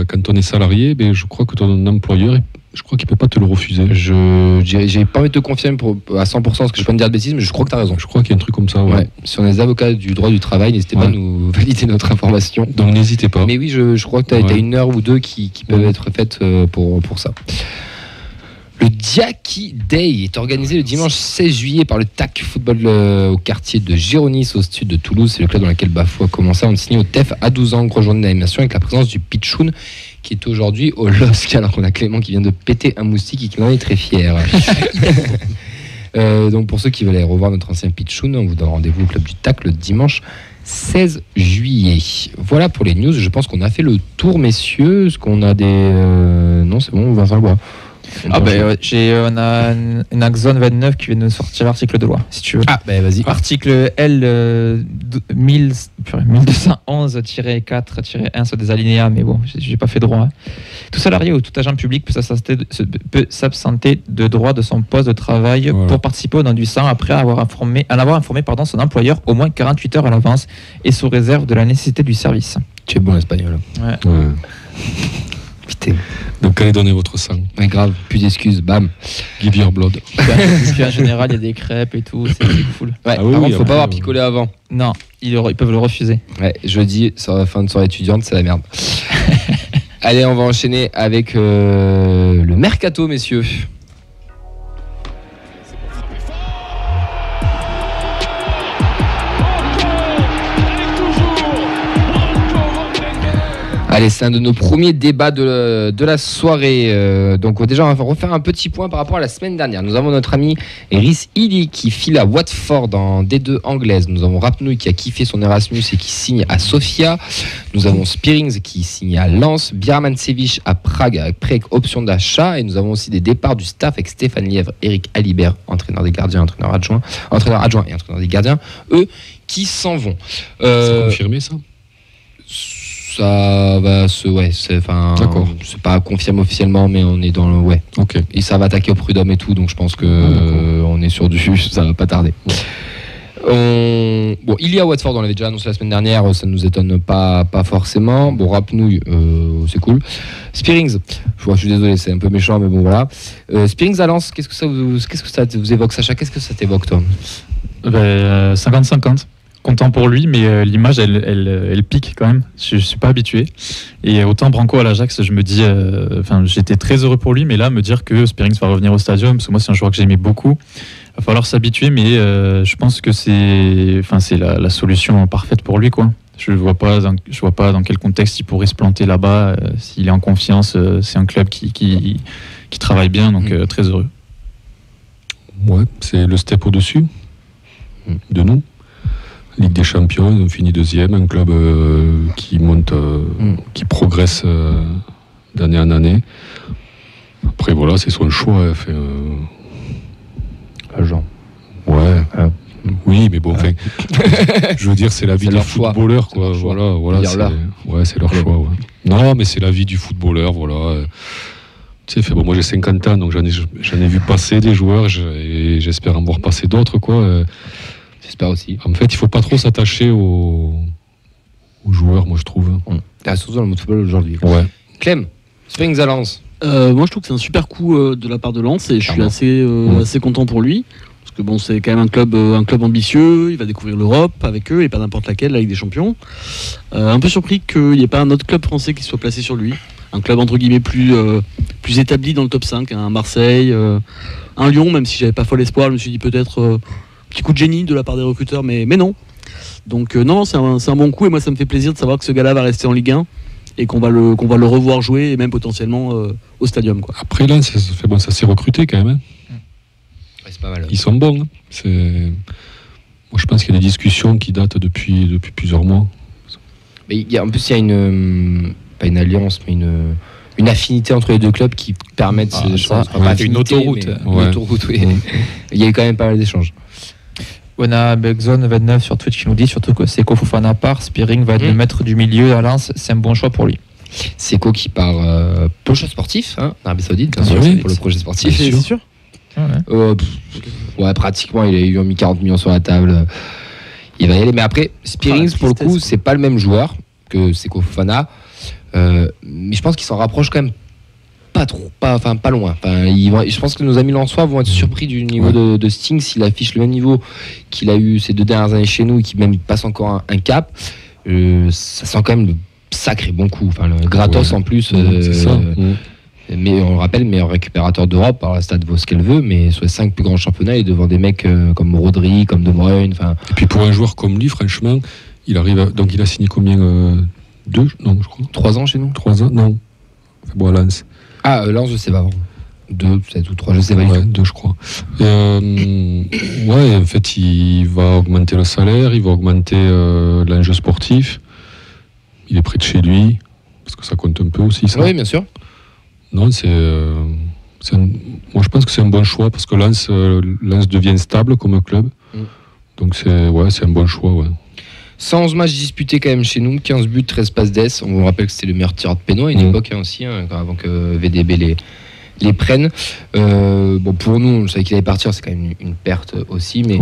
quand on est salarié, je crois que ton employeur, je crois qu'il peut pas te le refuser. J'ai pas envie de te confirmer à 100% parce que je peux pas me dire de bêtises, mais je crois que tu as raison. Je crois qu'il y a un truc comme ça. Ouais. Si on est des avocats du droit du travail, n'hésitez pas à nous valider notre information. Donc n'hésitez pas. Mais oui, je crois que tu as une heure ou deux qui peuvent être faites pour ça. Le Diaki Day est organisé le dimanche 16 juillet par le TAC Football au quartier de Gironis au sud de Toulouse. C'est le club dans lequel Bafou a commencé. On signé au TEF à 12 ans. Grosse journée d'animation avec la présence du Pichoun qui est aujourd'hui au LOSC. Alors qu'on a Clément qui vient de péter un moustique et qui en est très fier. Donc pour ceux qui veulent aller revoir notre ancien Pichoun, on vous donne rendez-vous au club du TAC le dimanche 16 juillet. Voilà pour les news. Je pense qu'on a fait le tour, messieurs. Est-ce qu'on a des... Non, c'est bon, Vincent Bois. On a une Axon 29 qui vient de sortir l'article de loi, si tu veux. Vas-y. Article L 1211-4-1 sur des alinéas, mais bon, j'ai pas fait droit. Hein. Tout salarié ou tout agent public peut s'absenter de droit de son poste de travail pour participer au don du sang après en avoir informé son employeur au moins 48 heures à l'avance et sous réserve de la nécessité du service. Tu es bon espagnol. Ouais. Putain. Donc allez donner votre sang. Ouais, grave, plus d'excuses, bam. Give your blood. Puis en général, il y a des crêpes et tout, c'est cool. Ouais, par contre, faut pas avoir picolé avant. Non, ils peuvent le refuser. Ouais, jeudi, sur la fin de soirée étudiante, c'est la merde. Allez, on va enchaîner avec le mercato, messieurs. Allez, c'est un de nos premiers débats de la soirée. Donc déjà, on va refaire un petit point par rapport à la semaine dernière. Nous avons notre ami Rhys Healy qui file à Watford en D2 anglaise. Nous avons Rapnouille qui a kiffé son Erasmus et qui signe à Sofia. Nous avons Spearings qui signe à Lens. Birmancevic à Prague avec option d'achat. Et nous avons aussi des départs du staff avec Stéphane Lièvre, Eric Alibert, entraîneur des gardiens, entraîneur adjoint et entraîneur des gardiens, eux qui s'en vont. C'est confirmé ça ? Ça va c'est pas confirmé officiellement, mais on est dans le Ok. Et ça va attaquer au prud'homme et tout, donc je pense que on est sur ça va pas tarder. Il y a Watford, on l'avait déjà annoncé la semaine dernière, ça ne nous étonne pas forcément. Bon, Rapnouille, c'est cool. Spearings, je suis désolé, c'est un peu méchant, mais bon voilà. Spearings à Lens, qu'est-ce que ça vous évoque, Sacha? Qu'est-ce que ça t'évoque, toi? 50-50. Content pour lui, mais l'image elle pique quand même. Je suis pas habitué. Et autant Branco à l'Ajax, je me dis, j'étais très heureux pour lui, mais là me dire que Spearings va revenir au stadium, parce que moi c'est un joueur que j'aimais beaucoup. Il va falloir s'habituer, mais je pense que c'est la solution parfaite pour lui, quoi. Je vois pas dans quel contexte il pourrait se planter là-bas. S'il est en confiance, c'est un club qui travaille bien, donc très heureux. Ouais, c'est le step au-dessus de nous. Ligue des Champions, ils ont fini deuxième, un club qui monte, qui progresse d'année en année. Après voilà, c'est son choix. Agent. Ouais. Oui, mais bon, je veux dire, c'est la vie des footballeurs, quoi. Voilà, c'est leur choix. Ouais. Non, mais c'est la vie du footballeur, voilà. Tu sais, moi j'ai 50 ans, donc j'en ai vu passer des joueurs et j'espère en voir passer d'autres, quoi. J'espère aussi. En fait, il ne faut pas trop s'attacher aux joueurs, moi je trouve. Surtout dans le monde football aujourd'hui. Ouais. Clem, Spearings à Lens. Moi je trouve que c'est un super coup de la part de Lens et je suis assez content pour lui. Parce que bon, c'est quand même un club ambitieux, il va découvrir l'Europe avec eux et pas n'importe laquelle, la Ligue des Champions. Un peu surpris qu'il n'y ait pas un autre club français qui soit placé sur lui. un club entre guillemets plus établi dans le top 5, un Marseille, un Lyon, même si j'avais pas fol espoir, je me suis dit peut-être petit coup de génie de la part des recruteurs, mais non. Donc non, c'est un bon coup, et moi ça me fait plaisir de savoir que ce gars-là va rester en Ligue 1 et qu'on va le revoir jouer, et même potentiellement au Stadium, quoi. Après là, ça s'est recruté quand même. Ouais, c'est pas mal. Ils sont bons. Moi, je pense qu'il y a des discussions qui datent depuis plusieurs mois. Mais en plus, il y a pas une alliance, mais une affinité entre les deux clubs qui permettent une autoroute. Une autoroute, oui. Il y a eu quand même pas mal d'échanges. On a Begzone29 sur Twitch qui nous dit surtout que Seko Fofana part, Spearing va être le maître du milieu à Lens, c'est un bon choix pour lui. Seko qui part pour le choix sportif, en Arabie Saoudite, bien sûr, pour le projet sportif. C'est sûr. Ouais, pratiquement, il a mis 40 millions sur la table. Il va y aller, mais après, Spearing, pour le coup, c'est pas le même joueur que Seko Fofana, mais je pense qu'il s'en rapproche quand même pas loin. Je pense que nos amis lensois vont être surpris du niveau de Sting s'il affiche le même niveau qu'il a eu ces 2 dernières années chez nous et qu'il même passe encore un cap. Ça sent quand même le sacré bon coup. Le gratos en plus. C'est ça. Mais on le rappelle, meilleur récupérateur d'Europe. Alors la Stade vaut ce qu'elle veut, mais sur les 5 plus grands championnats, il est devant des mecs comme Rodri, comme De Bruyne. Et puis pour un joueur comme lui, franchement, il a signé combien 2 Non, je crois. 3 ans chez nous 3 ans Non. Bon, à Lens. Lens, je sais pas. 2, peut-être, ou 3, je sais pas. 2, je crois. En fait, il va augmenter le salaire, il va augmenter l'enjeu sportif. Il est près de chez lui, parce que ça compte un peu aussi, ça. Oui, bien sûr. Non, moi, je pense que c'est un bon choix, parce que Lens devient stable comme club. Donc, c'est un bon choix, ouais. 111 matchs disputés quand même chez nous, 15 buts, 13 passes d'ess. On vous rappelle que c'était le meilleur tireur de péno à une époque aussi, avant que VDB les prenne. Pour nous, on savait qu'il allait partir, c'est quand même une perte aussi, mais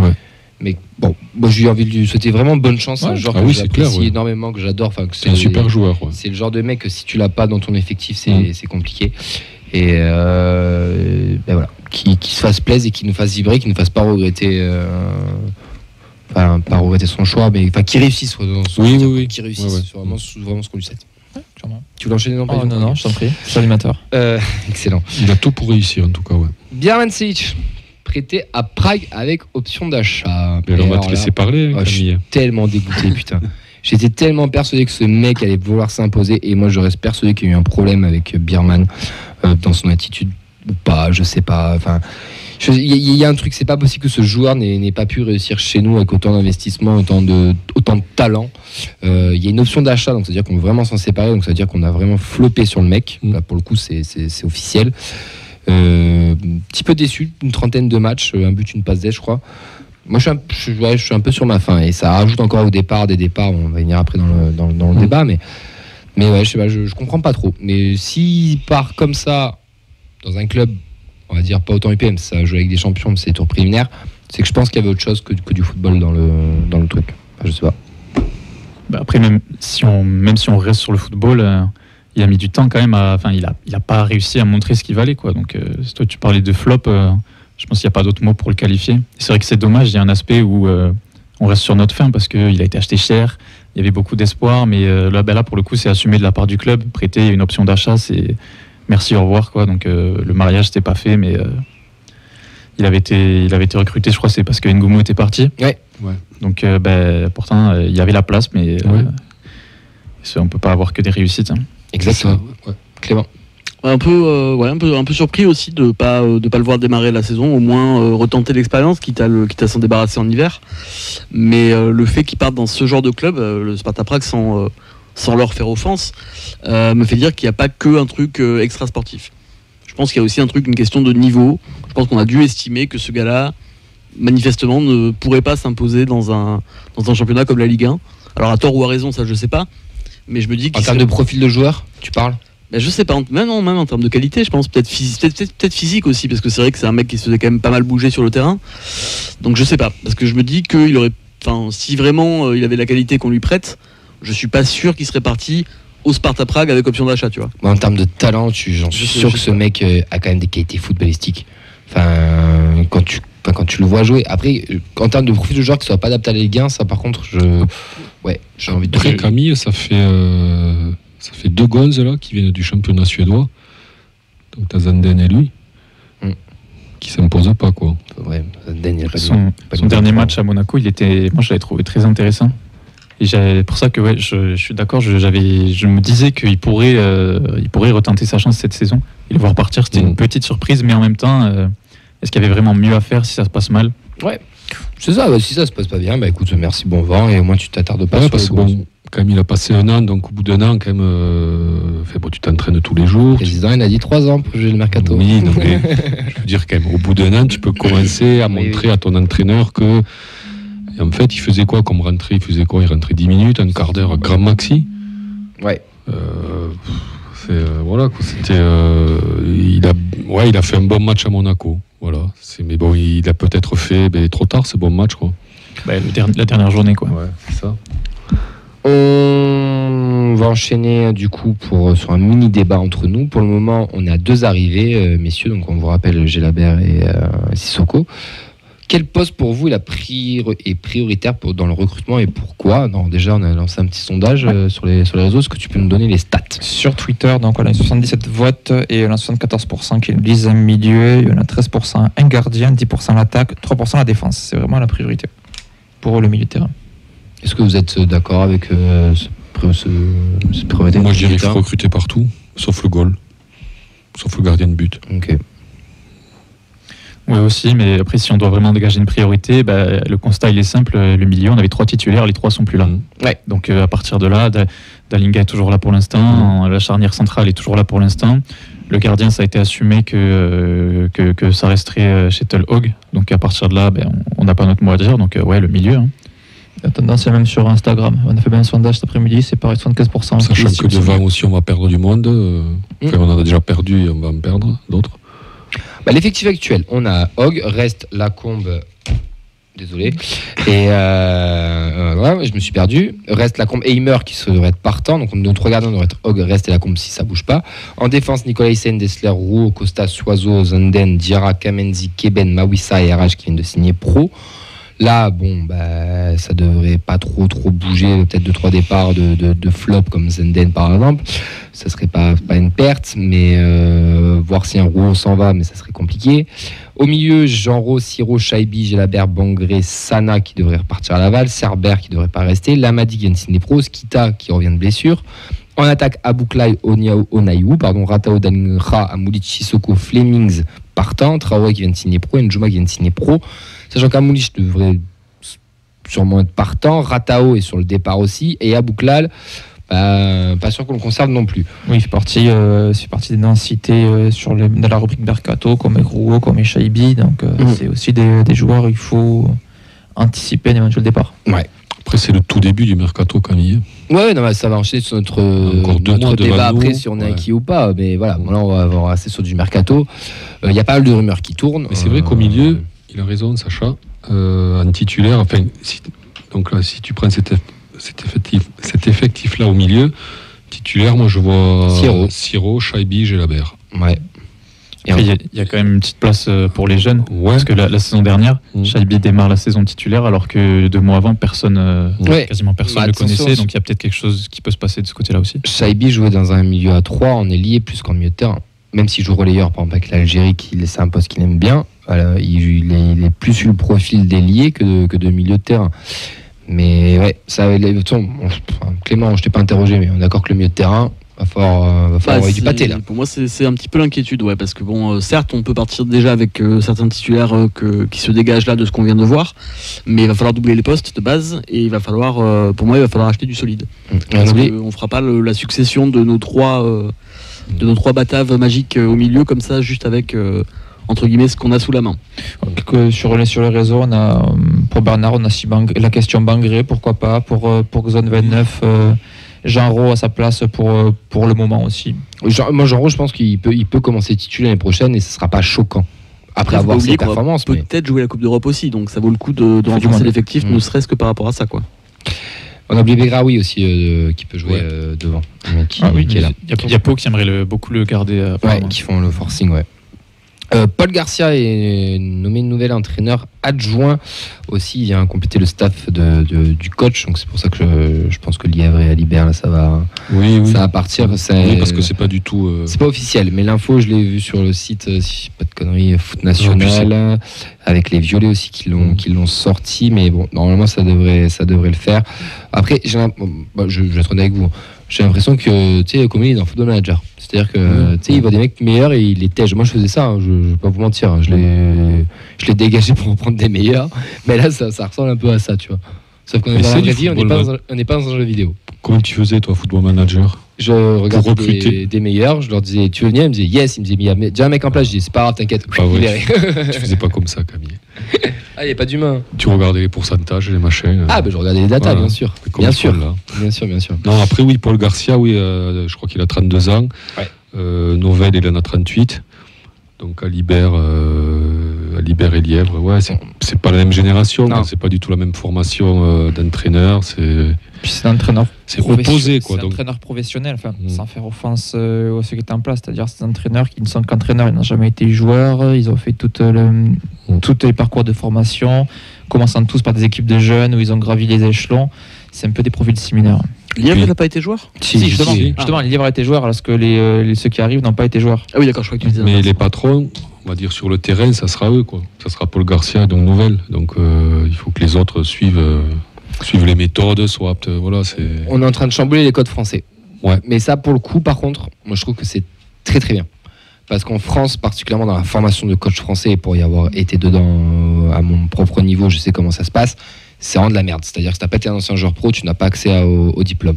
bon, moi j'ai envie de lui souhaiter vraiment bonne chance. C'est un joueur que j'apprécie énormément, que j'adore. C'est un super joueur. Ouais. C'est le genre de mec que si tu l'as pas dans ton effectif, c'est compliqué. Et voilà, qui se fasse plaisir et qui nous fasse vibrer, qui ne nous fasse pas regretter. Pas regretter son choix, mais qui réussisse. Qui réussisse, c'est vraiment ce qu'on lui souhaite. Tu veux l'enchaîner? Non, je t'en prie. C'est l'animateur. Excellent. Il a tout pour réussir en tout cas. Birman Sic, prêté à Prague avec option d'achat. On va te laisser parler. Je suis tellement dégoûté, putain. J'étais tellement persuadé que ce mec allait vouloir s'imposer, et moi je reste persuadé qu'il y a eu un problème avec Birman dans son attitude ou pas, je sais pas. Il y a un truc, c'est pas possible que ce joueur n'ait pas pu réussir chez nous avec autant d'investissement, autant de talent. Il y a une option d'achat, donc c'est-à-dire qu'on veut vraiment s'en séparer, donc c'est-à-dire qu'on a vraiment floppé sur le mec. Là, pour le coup, c'est officiel. Petit peu déçu, une 30aine de matchs, un but, une passe d'aide, je crois. Moi, je suis un peu sur ma faim, et ça rajoute encore des départs. On va venir après dans le débat, mais ouais, je sais pas, je comprends pas trop. Mais s'il part comme ça dans un club, on va dire pas autant UPM, ça joue avec des champions, c'est tours préliminaires, c'est que je pense qu'il y avait autre chose que du football dans le truc. Je sais pas. Après, même si on reste sur le football, il a mis du temps quand même il a pas réussi à montrer ce qu'il valait, quoi. Donc si toi tu parlais de flop, je pense qu'il n'y a pas d'autre mot pour le qualifier. C'est vrai que c'est dommage, il y a un aspect où on reste sur notre fin parce qu'il a été acheté cher, il y avait beaucoup d'espoir, mais là pour le coup c'est assumé de la part du club, prêter une option d'achat, c'est merci, au revoir, quoi. Donc le mariage c'était pas fait, mais il avait été recruté, je crois, c'est parce que Ngoumou était parti. Ouais. Donc pourtant il y avait la place, mais on peut pas avoir que des réussites. Exactement. Clément. Un peu surpris aussi de pas le voir démarrer la saison, au moins retenter l'expérience, quitte à s'en débarrasser en hiver. Mais le fait qu'il parte dans ce genre de club, le Sparta Prague, sans leur faire offense, me fait dire qu'il n'y a pas que un truc extra sportif. Je pense qu'il y a aussi une question de niveau. Je pense qu'on a dû estimer que ce gars-là, manifestement, ne pourrait pas s'imposer dans un championnat comme la Ligue 1. Alors à tort ou à raison, ça je sais pas. Mais je me dis en termes de profil de joueur, tu parles? Je sais pas, même en termes de qualité, je pense peut-être physique aussi, parce que c'est vrai que c'est un mec qui se faisait quand même pas mal bouger sur le terrain. Donc je sais pas, parce que je me dis qu'il aurait, si vraiment il avait la qualité qu'on lui prête, je suis pas sûr qu'il serait parti au Sparta Prague avec option d'achat, tu vois. En termes de talent, j'en suis sûr que ce mec a quand même des qualités footballistiques. Quand tu le vois jouer. Après, en termes de profil de joueur qui soit pas adapté à la Ligue 1, ça par contre, j'ai envie de. Après, Camille, ça fait Ça fait 2 gonzes là qui viennent du championnat suédois. Donc t'as Zanden et lui qui s'imposent pas quoi. Ouais, Zanden, il son dernier match à Monaco, moi je l'avais trouvé très intéressant. Et pour ça que je suis d'accord, je me disais qu'il pourrait retenter sa chance cette saison. Et le voir partir, c'était une petite surprise, mais en même temps, est-ce qu'il y avait vraiment mieux à faire si ça se passe mal? Ouais, c'est ça. Si ça se passe pas bien, bah écoute, merci, bon vent, et au moins tu t'attardes pas sur parce que quand même, il a passé 1 an, donc au bout d'1 an, quand même, tu t'entraînes tous les jours. Le président, il a dit 3 ans pour jouer le mercato. Oui, non, mais je veux dire, quand même, au bout d'1 an, tu peux commencer à montrer à ton entraîneur que. Et en fait, il faisait quoi comme rentrée? Il rentrait 10 minutes, un quart d'heure, grand maxi. Ouais. Voilà, quoi. Il a fait un bon match à Monaco. Voilà. Mais bon, il a peut-être fait trop tard ce bon match, quoi. La dernière journée, quoi. Ouais, c'est ça. On va enchaîner du coup sur un mini débat entre nous. Pour le moment, on a 2 arrivées, messieurs. Donc on vous rappelle Gelabert et Sissoko. Quel poste pour vous est prioritaire dans le recrutement et pourquoi? Déjà, on a lancé un petit sondage sur les réseaux. Est-ce que tu peux nous donner les stats? Sur Twitter, donc on a 77 votes et on a 74% qui nous disent un milieu, il y en a 13% un gardien, 10% l'attaque, 3% la défense. C'est vraiment la priorité pour le milieu de terrain. Est-ce que vous êtes d'accord avec cette priorité? Moi, je dirais qu'il faut recruter partout, sauf le goal, sauf le gardien de but. Ok. Oui aussi, mais après si on doit vraiment dégager une priorité, le constat il est simple, le milieu on avait 3 titulaires, les 3 sont plus là. Ouais. Donc à partir de là, Dalinga est toujours là pour l'instant, la charnière centrale est toujours là pour l'instant, le gardien ça a été assumé que ça resterait Shetel Hogg, donc à partir de là on n'a pas notre mot à dire, donc le milieu. La tendance est même sur Instagram, on a fait bien un sondage cet après-midi, c'est pareil 75%. Sachant que devant aussi on va perdre du monde, on en a déjà perdu et on va en perdre d'autres. L'effectif actuel, on a Hogg, reste Lacombe, désolé, et je me suis perdu, reste Lacombe et Heimer qui devrait être partant, donc notre 3 gardiens devrait être Hogg, reste et Lacombe si ça bouge pas. En défense, Nicolaisen, Dessler, Roux, Costa, Soiseau, Zanden, Diarra, Kamenzi, Keben, Mawissa et RH qui viennent de signer pro. Là, ça devrait pas trop bouger, peut-être 2-3 départs de flop comme Zenden par exemple. Ça serait pas une perte, mais voir si un Roux s'en va, mais ça serait compliqué. Au milieu, Jean-Ro, Siro, Chaibi, Gelabert, Bangré, Sana qui devrait repartir à Laval, Cerber qui devrait pas rester, Lamadi qui vient de signer pro, Skita qui revient de blessure. En attaque, Abouklai, Onaïou, Ratao, Dalingra, Amoulit, Sissoko, Flemings partant, Traoré qui vient de signer pro, Njuma qui vient de signer pro. Sachant qu'Amoulich devrait sûrement être partant, Ratao est sur le départ aussi, et Abouklal, pas sûr qu'on le conserve non plus. Oui, c'est parti des densités dans la rubrique Mercato, comme Rouault, comme Chaibi, donc c'est aussi des joueurs où il faut anticiper un éventuel départ. Ouais. Après, c'est le tout début du Mercato, Camille. Ouais, ça va enchaîner sur notre débat après si on est acquis ou pas. Mais voilà, là, on va avoir assez sur du Mercato. Il y a pas mal de rumeurs qui tournent. Mais c'est vrai qu'au milieu, il a raison, Sacha, en titulaire, donc là, si tu prends cet effectif-là au milieu, titulaire, moi je vois Siro, Chaibi, Gelabert. Ouais. Il y a quand même une petite place pour les jeunes, parce que la saison dernière, Chaibi démarre la saison titulaire, alors que 2 mois avant, quasiment personne ne le connaissait, donc il y a peut-être quelque chose qui peut se passer de ce côté-là aussi. Chaibi jouait dans un milieu à 3, on est lié plus qu'en milieu de terrain. Même s'il joue relayeur, par exemple avec l'Algérie, c'est un poste qu'il aime bien, il est plus sur le profil d'ailier que de milieu de terrain. Mais ouais, Clément, je t'ai pas interrogé, mais on est d'accord que le milieu de terrain, va falloir avoir du pâté là. Pour moi, c'est un petit peu l'inquiétude, parce que certes, on peut partir déjà avec certains titulaires qui se dégagent là de ce qu'on vient de voir, mais il va falloir doubler les postes de base et il va falloir, pour moi, acheter du solide. Parce qu'on fera pas la succession de nos trois bataves magiques au milieu comme ça, juste avec entre guillemets ce qu'on a sous la main. Sur les réseaux, on a pour Bernard, on a la question Bangré, pourquoi pas, pour Zone 29. Jean Ro à sa place pour le moment aussi. Moi, Jean Ro, je pense qu'il peut commencer titulaire l'année prochaine et ce ne sera pas choquant. Après avoir ses performances. Peut-être jouer la Coupe d'Europe aussi, donc ça vaut le coup de renforcer l'effectif, ne serait-ce que par rapport à ça, quoi. On a oublié Begraoui aussi qui peut jouer devant. Il y a Pau qui aimerait beaucoup le garder. Qui font le forcing, Paul Garcia est nommé nouvel entraîneur adjoint aussi. Il vient compléter le staff du coach. Donc c'est pour ça que je pense que Lièvre et Alibert, là, ça va partir. Oui, parce que c'est pas du tout. C'est pas officiel, mais l'info, je l'ai vu sur le site, si je dis pas de conneries, Foot National, avec les Violets aussi qui l'ont sorti. Mais bon, normalement, ça devrait le faire. Après, je vais être honnête avec vous. J'ai l'impression que, tu sais, comme il est dans Football Manager. C'est-à-dire que, tu sais, il voit des mecs meilleurs et il les tège. Moi, je faisais ça, hein, je vais pas vous mentir. Hein, je l'ai dégagé pour en prendre des meilleurs. Mais là, ça ressemble un peu à ça, tu vois. Sauf qu'on est dans la vraie vie, on n'est pas dans un jeu vidéo. Comment tu faisais, toi, Football Manager? Je regardais des meilleurs, je leur disais, tu veux venir? Ils me disaient, yes. Ils me disaient, il y a déjà un mec en place. Je dis, c'est pas grave, t'inquiète. Tu faisais pas comme ça, Camille. Ah, il n'y a pas d'humain. Tu regardais les pourcentages, les machins. Ah, je regardais les datas, bien sûr. Bien sûr. Non, après, oui, Paul Garcia, je crois qu'il a 32 ans. Ouais. Novel, il en a 38. Donc, Alibert et Lièvre, c'est pas la même génération, c'est pas du tout la même formation d'entraîneur. Puis c'est un entraîneur. C'est opposé, quoi. C'est un entraîneur professionnel, sans faire offense à ceux qui étaient en place. C'est-à-dire, c'est des entraîneurs qui ne sont qu'entraîneurs, ils n'ont jamais été joueurs, ils ont fait tous les parcours de formation, commençant tous par des équipes de jeunes où ils ont gravi les échelons. C'est un peu des profils similaires. Lièvre n'a pas été joueur? Si, justement, Lièvre a été joueur, alors que ceux qui arrivent n'ont pas été joueurs. Ah oui, d'accord, je crois que tu disais. Mais les patrons, on va dire sur le terrain, ça sera eux, quoi. Ça sera Paul Garcia, donc Novel. Donc il faut que les autres suivent les méthodes, soient aptes. On est en train de chambouler les codes français. Ouais. Mais ça, pour le coup, par contre, moi je trouve que c'est très très bien. Parce qu'en France, particulièrement dans la formation de coach français, et pour y avoir été dedans à mon propre niveau, je sais comment ça se passe, c'est vraiment de la merde. C'est-à-dire que si tu n'as pas été un ancien joueur pro, tu n'as pas accès au diplôme.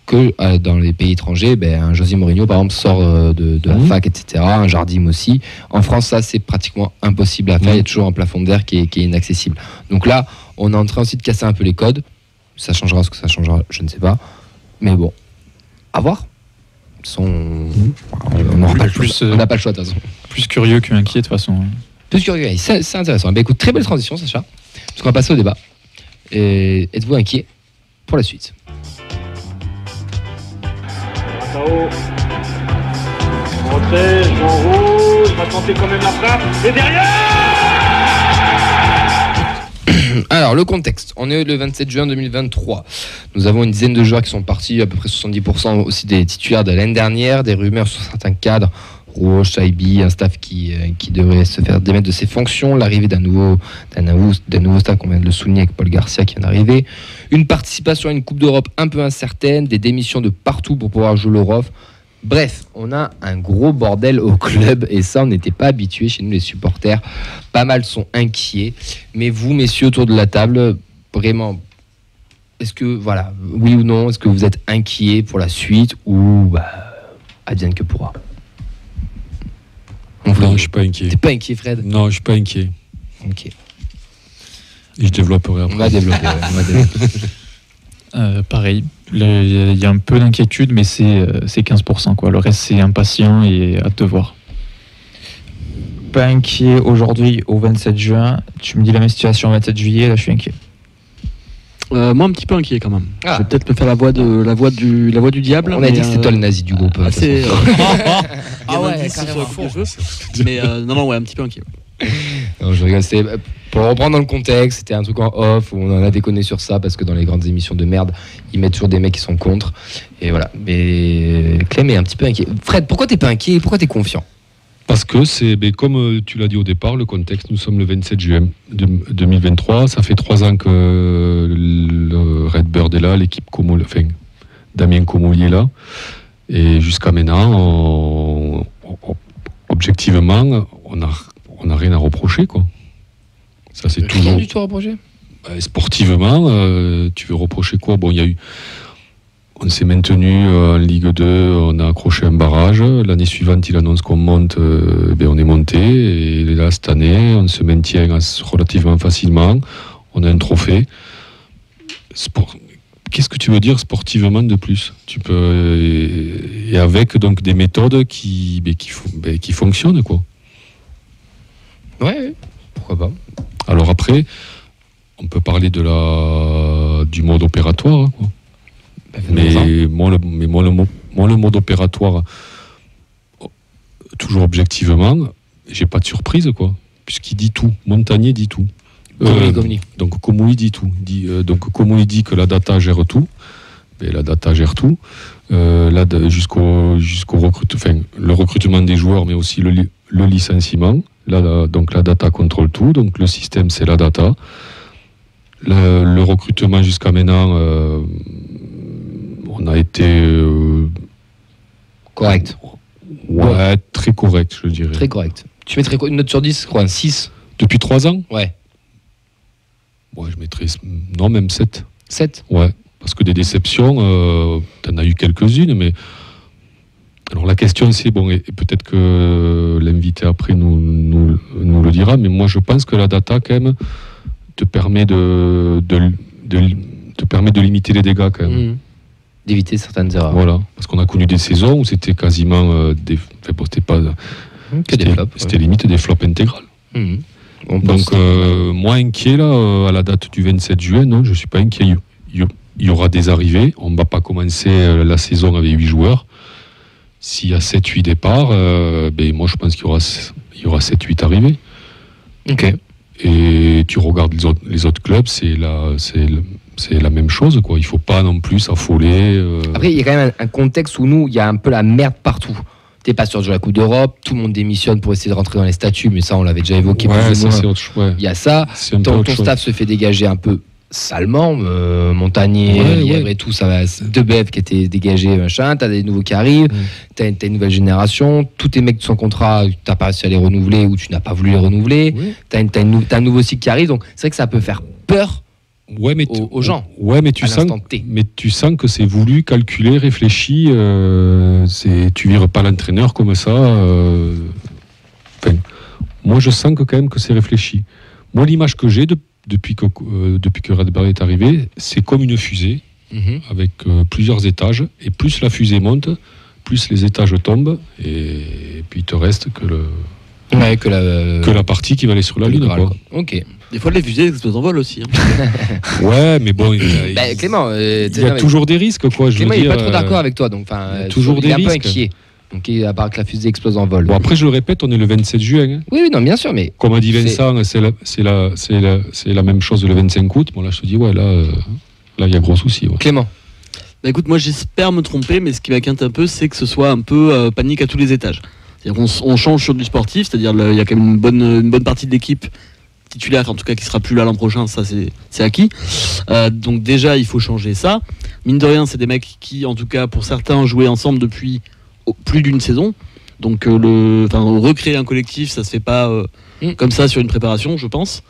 Que dans les pays étrangers, un José Mourinho, par exemple, sort de la fac, etc. Un Jardim aussi. En France, ça, c'est pratiquement impossible à faire. Il y a toujours un plafond d'air qui est inaccessible. Donc là, on est en train aussi de casser un peu les codes. Ça changera ce que ça changera, je ne sais pas. Mais bon, à voir. On n'a pas le choix, de toute façon. Plus curieux qu'inquiet, de toute façon. Plus curieux, c'est intéressant. Écoute, très belle transition, Sacha. Parce qu'on va passer au débat. Et êtes-vous inquiet pour la suite? Rentré, en rouge, va tenter quand même la frappe. Et derrière! Alors, le contexte. On est le 27 juin 2023. Nous avons une dizaine de joueurs qui sont partis, à peu près 70% aussi des titulaires de l'année dernière. Des rumeurs sur certains cadres. Rouault, Chaibi, un staff qui devrait se faire démettre de ses fonctions. L'arrivée d'un nouveau staff, qu'on vient de le souligner avec Paul Garcia qui vient d'arriver. Une participation à une Coupe d'Europe un peu incertaine. Des démissions de partout pour pouvoir jouer l'Europe. Bref, on a un gros bordel au club et ça, on n'était pas habitué chez nous les supporters. Pas mal sont inquiets. Mais vous, messieurs, autour de la table, vraiment, est-ce que, oui ou non, est-ce que vous êtes inquiets pour la suite ou advienne que pourra? Non, je suis pas inquiet. T'es pas inquiet, Fred? Non, je suis pas inquiet. Ok. Et je développerai après. On va développer. Pareil, il y a un peu d'inquiétude, mais c'est 15%, quoi. Le reste, c'est impatient et hâte de voir. Pas inquiet aujourd'hui au 27 juin. Tu me dis la même situation au 27 juillet, là je suis inquiet. Moi un petit peu inquiet quand même. Je vais peut-être me faire la voix du diable. On a dit que c'était toi le nazi du groupe. C'est carrément. Mais non, un petit peu inquiet. Non, je rigole. Pour reprendre dans le contexte, c'était un truc en off où on en a déconné sur ça parce que dans les grandes émissions de merde, ils mettent toujours des mecs qui sont contre. Et voilà. Mais Clem est un petit peu inquiet. Fred, pourquoi t'es pas inquiet? Pourquoi t'es confiant? Parce que c'est, comme tu l'as dit au départ, le contexte, nous sommes le 27 juin 2023, ça fait 3 ans que le Redbird est là, l'équipe Damien Comolli est là, et jusqu'à maintenant, objectivement, on n'a rien à reprocher, quoi. Ça, c'est rien du tout à reprocher. Sportivement, tu veux reprocher quoi? Bon, on s'est maintenu en Ligue 2, on a accroché un barrage. L'année suivante, il annonce qu'on monte, on est monté. Et là, cette année, on se maintient relativement facilement. On a un trophée. Qu'est-ce que tu veux dire sportivement de plus? Et avec donc des méthodes qui fonctionnent, quoi. Ouais, pourquoi pas. Alors après, on peut parler du mode opératoire, quoi. Mais moi, le mode opératoire, toujours objectivement, j'ai pas de surprise, quoi. Puisqu'il dit tout. Montagnier dit tout. Comini. Donc, Comou, il dit tout. Donc, Comou, il dit que la data gère tout. Et la data gère tout. Jusqu'au le recrutement des joueurs, mais aussi le licenciement. Donc, la data contrôle tout. Donc, le système, c'est la data. Le recrutement jusqu'à maintenant, on a été... correct. Ouais, très correct, je dirais. Très correct. Tu mettrais quoi, une note sur 10, quoi, un 6? Depuis 3 ans? Ouais. Ouais, je mettrais... Non, même 7. 7? Ouais, parce que des déceptions, t'en as eu quelques-unes, mais... Alors la question c'est, bon, et peut-être que l'invité après nous le dira, mais moi je pense que la data quand même te permet de limiter les dégâts quand même. D'éviter certaines erreurs. Voilà, parce qu'on a connu des saisons où c'était quasiment c'était pas... que des flops. C'était limite des flops intégrales. Donc moi inquiet là, à la date du 27 juin, non, je suis pas inquiet. Il y aura des arrivées, on ne va pas commencer la saison avec 8 joueurs. S'il y a 7-8 départs, moi je pense qu'il y aura 7-8 arrivées. Ok. Et tu regardes les autres clubs, c'est la même chose, quoi. Il ne faut pas non plus s'affoler. Après, il y a quand même un contexte où nous, il y a un peu la merde partout. T'es pas sûr de jouer la Coupe d'Europe, tout le monde démissionne pour essayer de rentrer dans les statuts, mais ça on l'avait déjà évoqué. Ouais, ça c'est autre chose. Il y a ça, ton staff se fait dégager un peu salement, Montagnier, Lièvre et tout, ça va. Debev qui était dégagé, machin, t'as des nouveaux qui arrivent, t'as une nouvelle génération, tous tes mecs sans contrat, t'as pas réussi à les renouveler ou tu n'as pas voulu les renouveler, t'as un nouveau cycle qui arrive, donc c'est vrai que ça peut faire peur aux gens. Ouais, mais tu sens que c'est voulu, calculé, réfléchi, tu vires pas l'entraîneur comme ça. Moi je sens que quand même que c'est réfléchi. Moi l'image que j'ai depuis que Radberry est arrivé, c'est comme une fusée avec plusieurs étages, et plus la fusée monte, plus les étages tombent, et puis il te reste que la partie qui va aller sur la Lune. Quoi. Ok. Des fois, les fusées explosent en vol aussi. Ouais, mais bon, Clément, il y a toujours des risques, quoi. Clément, il n'est pas trop d'accord avec toi, donc toujours des risques. Il est un peu inquiet. Donc, à part que la fusée explose en vol. Bon, après, je le répète, on est le 27 juin. Hein. Oui, non, bien sûr, mais... Comme a dit Vincent, c'est la même chose le 25 août. Bon, là, je te dis, ouais, là, il y a gros souci. Ouais. Clément. Bah, écoute, moi, j'espère me tromper, mais ce qui m'inquiète un peu, c'est que ce soit un peu panique à tous les étages. C'est-à-dire qu'on change sur du sportif, c'est-à-dire il y a quand même une bonne partie de l'équipe titulaire, en tout cas, qui sera plus là l'an prochain, ça, c'est acquis. Donc, déjà, il faut changer ça. Mine de rien, c'est des mecs qui, en tout cas, pour certains, jouaient ensemble depuis plus d'une saison, donc recréer un collectif, ça se fait pas comme ça sur une préparation, je pense.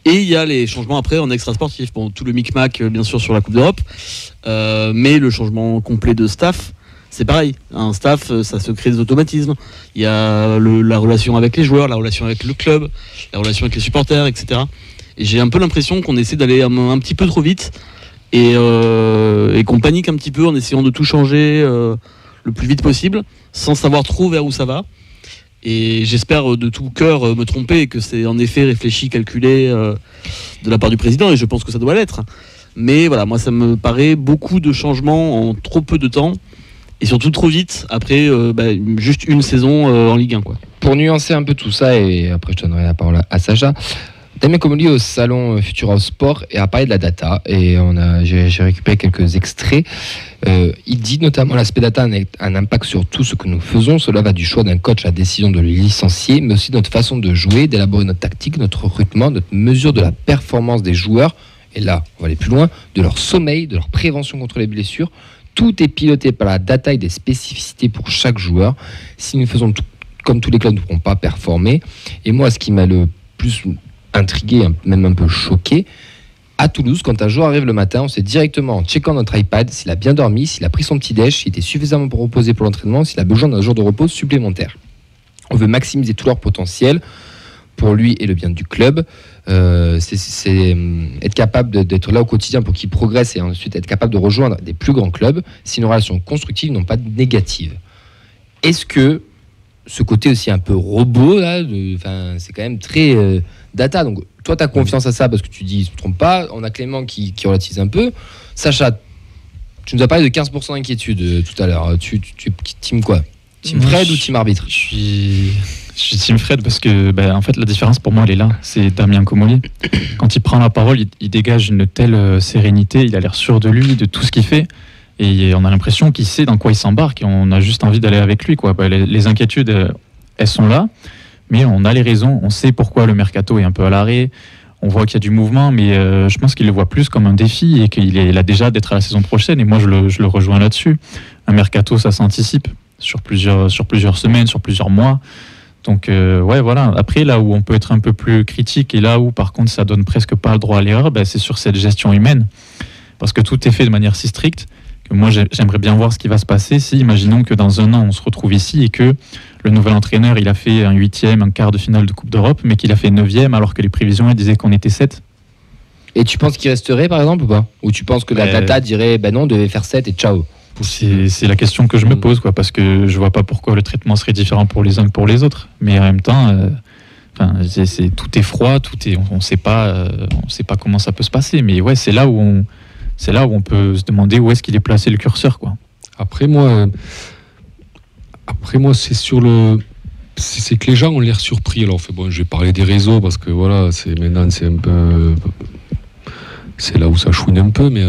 Et il y a les changements après en extra sportif, bon, tout le micmac bien sûr sur la Coupe d'Europe, mais le changement complet de staff, c'est pareil. Un staff, ça se crée des automatismes. Il y a la relation avec les joueurs, la relation avec le club, la relation avec les supporters, etc. Et j'ai un peu l'impression qu'on essaie d'aller un petit peu trop vite et qu'on panique un petit peu en essayant de tout changer le plus vite possible, sans savoir trop vers où ça va. Et j'espère de tout cœur me tromper, et que c'est en effet réfléchi, calculé de la part du président, et je pense que ça doit l'être. Mais voilà, moi ça me paraît beaucoup de changements en trop peu de temps, et surtout trop vite, après juste une saison en Ligue 1. Quoi. Pour nuancer un peu tout ça, et après je donnerai la parole à Sacha, Damien Comolli au salon Futura Sport et a parlé de la data, et j'ai récupéré quelques extraits. Il dit notamment l'aspect data a un impact sur tout ce que nous faisons. Cela va du choix d'un coach à la décision de le licencier, mais aussi de notre façon de jouer, d'élaborer notre tactique, notre recrutement, notre mesure de la performance des joueurs, et là on va aller plus loin, de leur sommeil, de leur prévention contre les blessures. Tout est piloté par la data et des spécificités pour chaque joueur. Si nous faisons tout comme tous les clubs, nous ne pourrons pas performer. Et moi, ce qui m'a le plus intrigué, même un peu choqué, à Toulouse, quand un joueur arrive le matin, on sait directement, en checkant notre iPad, s'il a bien dormi, s'il a pris son petit déj, s'il était suffisamment reposé pour l'entraînement, s'il a besoin d'un jour de repos supplémentaire. On veut maximiser tout leur potentiel pour lui et le bien du club. C'est être capable d'être là au quotidien pour qu'il progresse, et ensuite être capable de rejoindre des plus grands clubs si nos relations constructives n'ont pas de négatives. Est-ce que ce côté aussi un peu robot, là, c'est quand même très data. Donc, toi, tu as confiance à ça parce que tu dis, il ne se trompe pas. On a Clément qui relativise un peu. Sacha, tu nous as parlé de 15% d'inquiétude tout à l'heure. Tu team quoi? Team Fred ou team arbitre? Je suis Je suis team Fred parce que en fait la différence pour moi elle est là, c'est Damien Comolli. Quand il prend la parole, il dégage une telle sérénité, il a l'air sûr de lui, de tout ce qu'il fait, et on a l'impression qu'il sait dans quoi il s'embarque et on a juste envie d'aller avec lui, quoi. Les inquiétudes, elles sont là, mais on a les raisons, on sait pourquoi le mercato est un peu à l'arrêt, on voit qu'il y a du mouvement, mais je pense qu'il le voit plus comme un défi et qu'il a déjà d'être à la saison prochaine, et moi je le rejoins là-dessus. Un mercato, ça s'anticipe sur plusieurs semaines, sur plusieurs mois. Donc voilà. Après, là où on peut être un peu plus critique et là où par contre ça donne presque pas le droit à l'erreur, c'est sur cette gestion humaine, parce que tout est fait de manière si stricte que moi j'aimerais bien voir ce qui va se passer si, imaginons que dans un an on se retrouve ici et que le nouvel entraîneur il a fait un 8e, un quart de finale de Coupe d'Europe, mais qu'il a fait 9e alors que les prévisions elles disaient qu'on était 7. Et tu penses qu'il resterait par exemple ou pas? Ou tu penses que la data dirait non, on devait faire 7 et ciao? C'est la question que je me pose, quoi, parce que je vois pas pourquoi le traitement serait différent pour les uns que pour les autres. Mais en même temps, tout est froid, on sait pas comment ça peut se passer. Mais ouais, c'est là où on peut se demander où est-ce qu'il est placé le curseur, quoi. Après moi, c'est c'est que les gens ont l'air surpris. Alors je vais parler des réseaux parce que voilà, maintenant c'est un peu, c'est là où ça chouine un peu, mais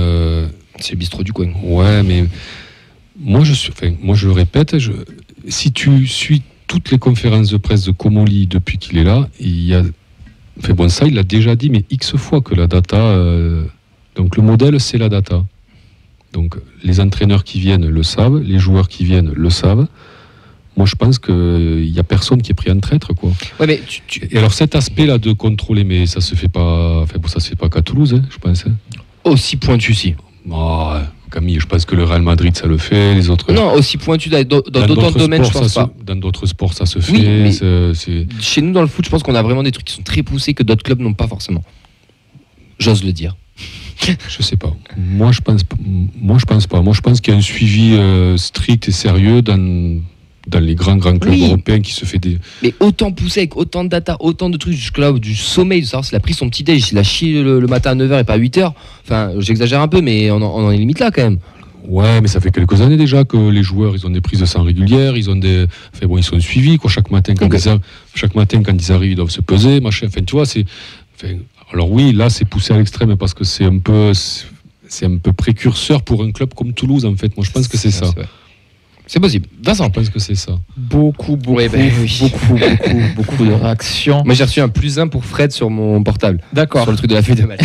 c'est le bistrot du coin. Ouais, mais moi je le répète, si tu suis toutes les conférences de presse de Comolli depuis qu'il est là, il l'a déjà dit, mais X fois que la data, donc le modèle c'est la data. Donc les entraîneurs qui viennent le savent, les joueurs qui viennent le savent. Moi je pense qu'il n'y a personne qui est pris en traître, quoi. Ouais, mais Et alors cet aspect-là de contrôler, mais ça se fait pas, ça se fait pas qu'à Toulouse, je pense. Aussi pointu si. Oh, Camille, je pense que le Real Madrid ça le fait, les autres. Non, aussi pointu dans d'autres domaines, je pense pas. Dans d'autres sports ça se fait. Oui, mais chez nous dans le foot, je pense qu'on a vraiment des trucs qui sont très poussés que d'autres clubs n'ont pas forcément. J'ose le dire. Je sais pas. Moi je pense pas. Moi je pense qu'il y a un suivi strict et sérieux dans les grands clubs européens qui se fait des... Mais autant poussé avec autant de data, autant de trucs jusque-là, du sommeil, de savoir s'il a pris son petit déj, s'il a chié le matin à 9h et pas à 8h. Enfin, j'exagère un peu, mais on en est limite là quand même. Ouais, mais ça fait quelques années déjà que les joueurs, ils ont des prises de sang régulières, ils sont suivis, quoi. Chaque matin quand ils arrivent, ils doivent se peser, machin. Enfin, tu vois, alors oui, là, c'est poussé à l'extrême parce que c'est un peu précurseur pour un club comme Toulouse, en fait. Moi, je pense que c'est ça. C'est possible. Vincent, je pense que c'est ça. Beaucoup de réactions. Moi, j'ai reçu un +1 pour Fred sur mon portable. D'accord. Sur le truc de la feuille de match.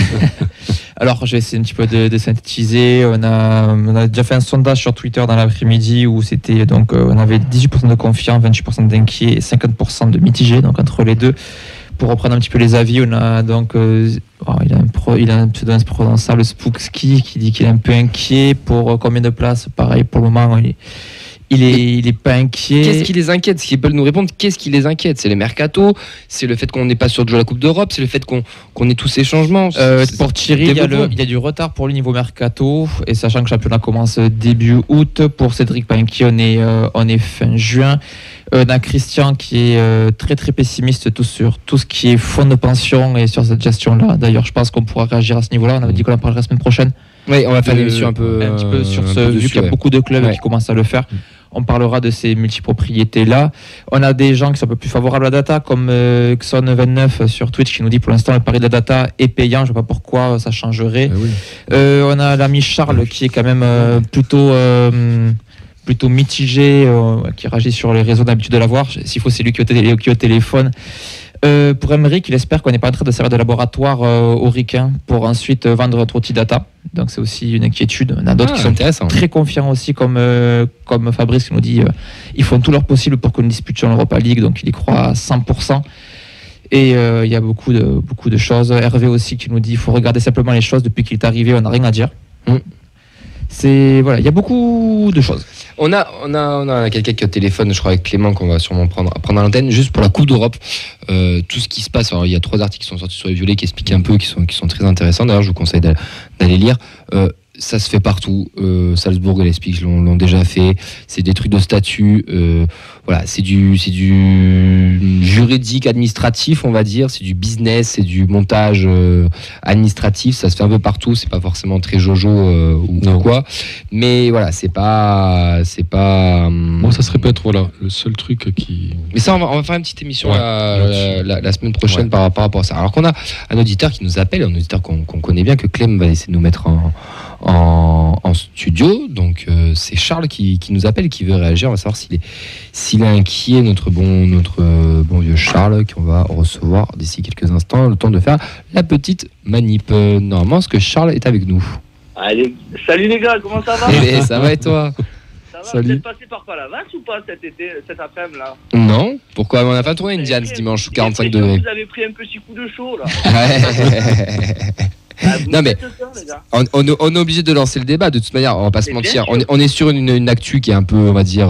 Alors, je vais essayer un petit peu de synthétiser. On a déjà fait un sondage sur Twitter dans l'après-midi où c'était donc on avait 18% de confiants, 28% d'inquiets et 50% de mitigés, donc entre les deux. Pour reprendre un petit peu les avis, on a donc il a un pseudo prononçable, Spookski, qui dit qu'il est un peu inquiet pour combien de places. Pareil, pour le moment, il est pas inquiet. Qu'est-ce qui les inquiète? S'ils peuvent nous répondre, qu'est-ce qui les inquiète? C'est les mercatos, c'est le fait qu'on n'est pas sûr de jouer à la Coupe d'Europe, c'est le fait qu'on ait tous ces changements. Pour Thierry, il y a du retard pour le niveau mercato, et sachant que le championnat commence début août. Pour Cédric Painquier, on est fin juin. On a Christian qui est très très pessimiste sur tout ce qui est fonds de pension et sur cette gestion-là. D'ailleurs, je pense qu'on pourra réagir à ce niveau-là. On avait dit qu'on en parlerait la semaine prochaine. Oui, on va faire une émission un petit peu sur ce, vu qu'il y a beaucoup de clubs qui commencent à le faire. On parlera de ces multipropriétés-là. On a des gens qui sont un peu plus favorables à la data, comme Xon29 sur Twitch, qui nous dit pour l'instant le pari de la data est payant. Je ne sais pas pourquoi ça changerait. On a l'ami Charles qui est quand même plutôt mitigé, qui réagit sur les réseaux, d'habitude de l'avoir. S'il faut, c'est lui qui est au téléphone. Pour Emeric, il espère qu'on n'est pas en train de servir de laboratoire aux ricains pour ensuite vendre Trotty Data. Donc c'est aussi une inquiétude. On a d'autres qui sont très confiants aussi, comme Fabrice qui nous dit ils font tout leur possible pour que nous disputions l'Europa League, donc il y croit à 100%. Et il y a beaucoup de choses. Hervé aussi qui nous dit il faut regarder simplement les choses, depuis qu'il est arrivé, on n'a rien à dire. Il y a beaucoup de choses. On a quelqu'un qui est au téléphone, je crois avec Clément, qu'on va sûrement prendre à l'antenne, juste pour la Coupe d'Europe. Tout ce qui se passe. Alors, il y a 3 articles qui sont sortis sur les Violets qui expliquent un peu, qui sont très intéressants. D'ailleurs, je vous conseille d'aller lire. ça se fait partout. Salzbourg et Leipzig l'ont déjà fait. C'est des trucs de statut. Voilà, c'est du juridique, administratif, on va dire. C'est du business, c'est du montage administratif. Ça se fait un peu partout. C'est pas forcément très jojo ou quoi. Mais voilà, c'est pas. Bon, ça se répète. Voilà, le seul truc qui. Mais ça, on va faire une petite émission la semaine prochaine par rapport à ça. Alors qu'on a un auditeur qui nous appelle, un auditeur qu'on connaît bien, que Clem va essayer de nous mettre en studio. Donc c'est Charles qui nous appelle, qui veut réagir. On va savoir s'il est inquiet, notre bon vieux Charles, qu'on va recevoir d'ici quelques instants, le temps de faire la petite manip. Normalement, est-ce que Charles est avec nous? Allez, salut les gars, comment ça va? Ça va et toi? Ça va, Salut. vous êtes passé par Palavas ou pas cet après-midi là? Non. Pourquoi? On a fait tourner une Diane ce dimanche, 45 degrés. Vous avez pris un petit coup de chaud là. Non mais on est obligé de lancer le débat de toute manière, on va pas se mentir. On est sur une actu qui est un peu, on va dire,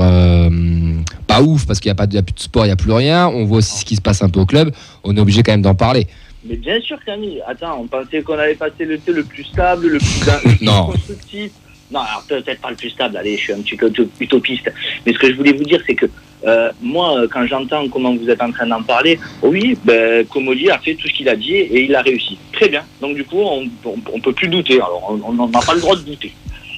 pas ouf parce qu'il y a plus de sport, il y a plus rien. On voit aussi ce qui se passe un peu au club. On est obligé quand même d'en parler. Mais bien sûr Camille, attends, on pensait qu'on allait passer l'été le plus stable, le plus constructif. Non, alors peut-être pas le plus stable, allez, je suis un petit peu utopiste. Mais ce que je voulais vous dire, c'est que moi, quand j'entends comment vous êtes en train d'en parler, oui, Comolli a fait tout ce qu'il a dit et il a réussi. Très bien. Donc du coup, on peut plus douter. Alors, on n'a pas le droit de douter.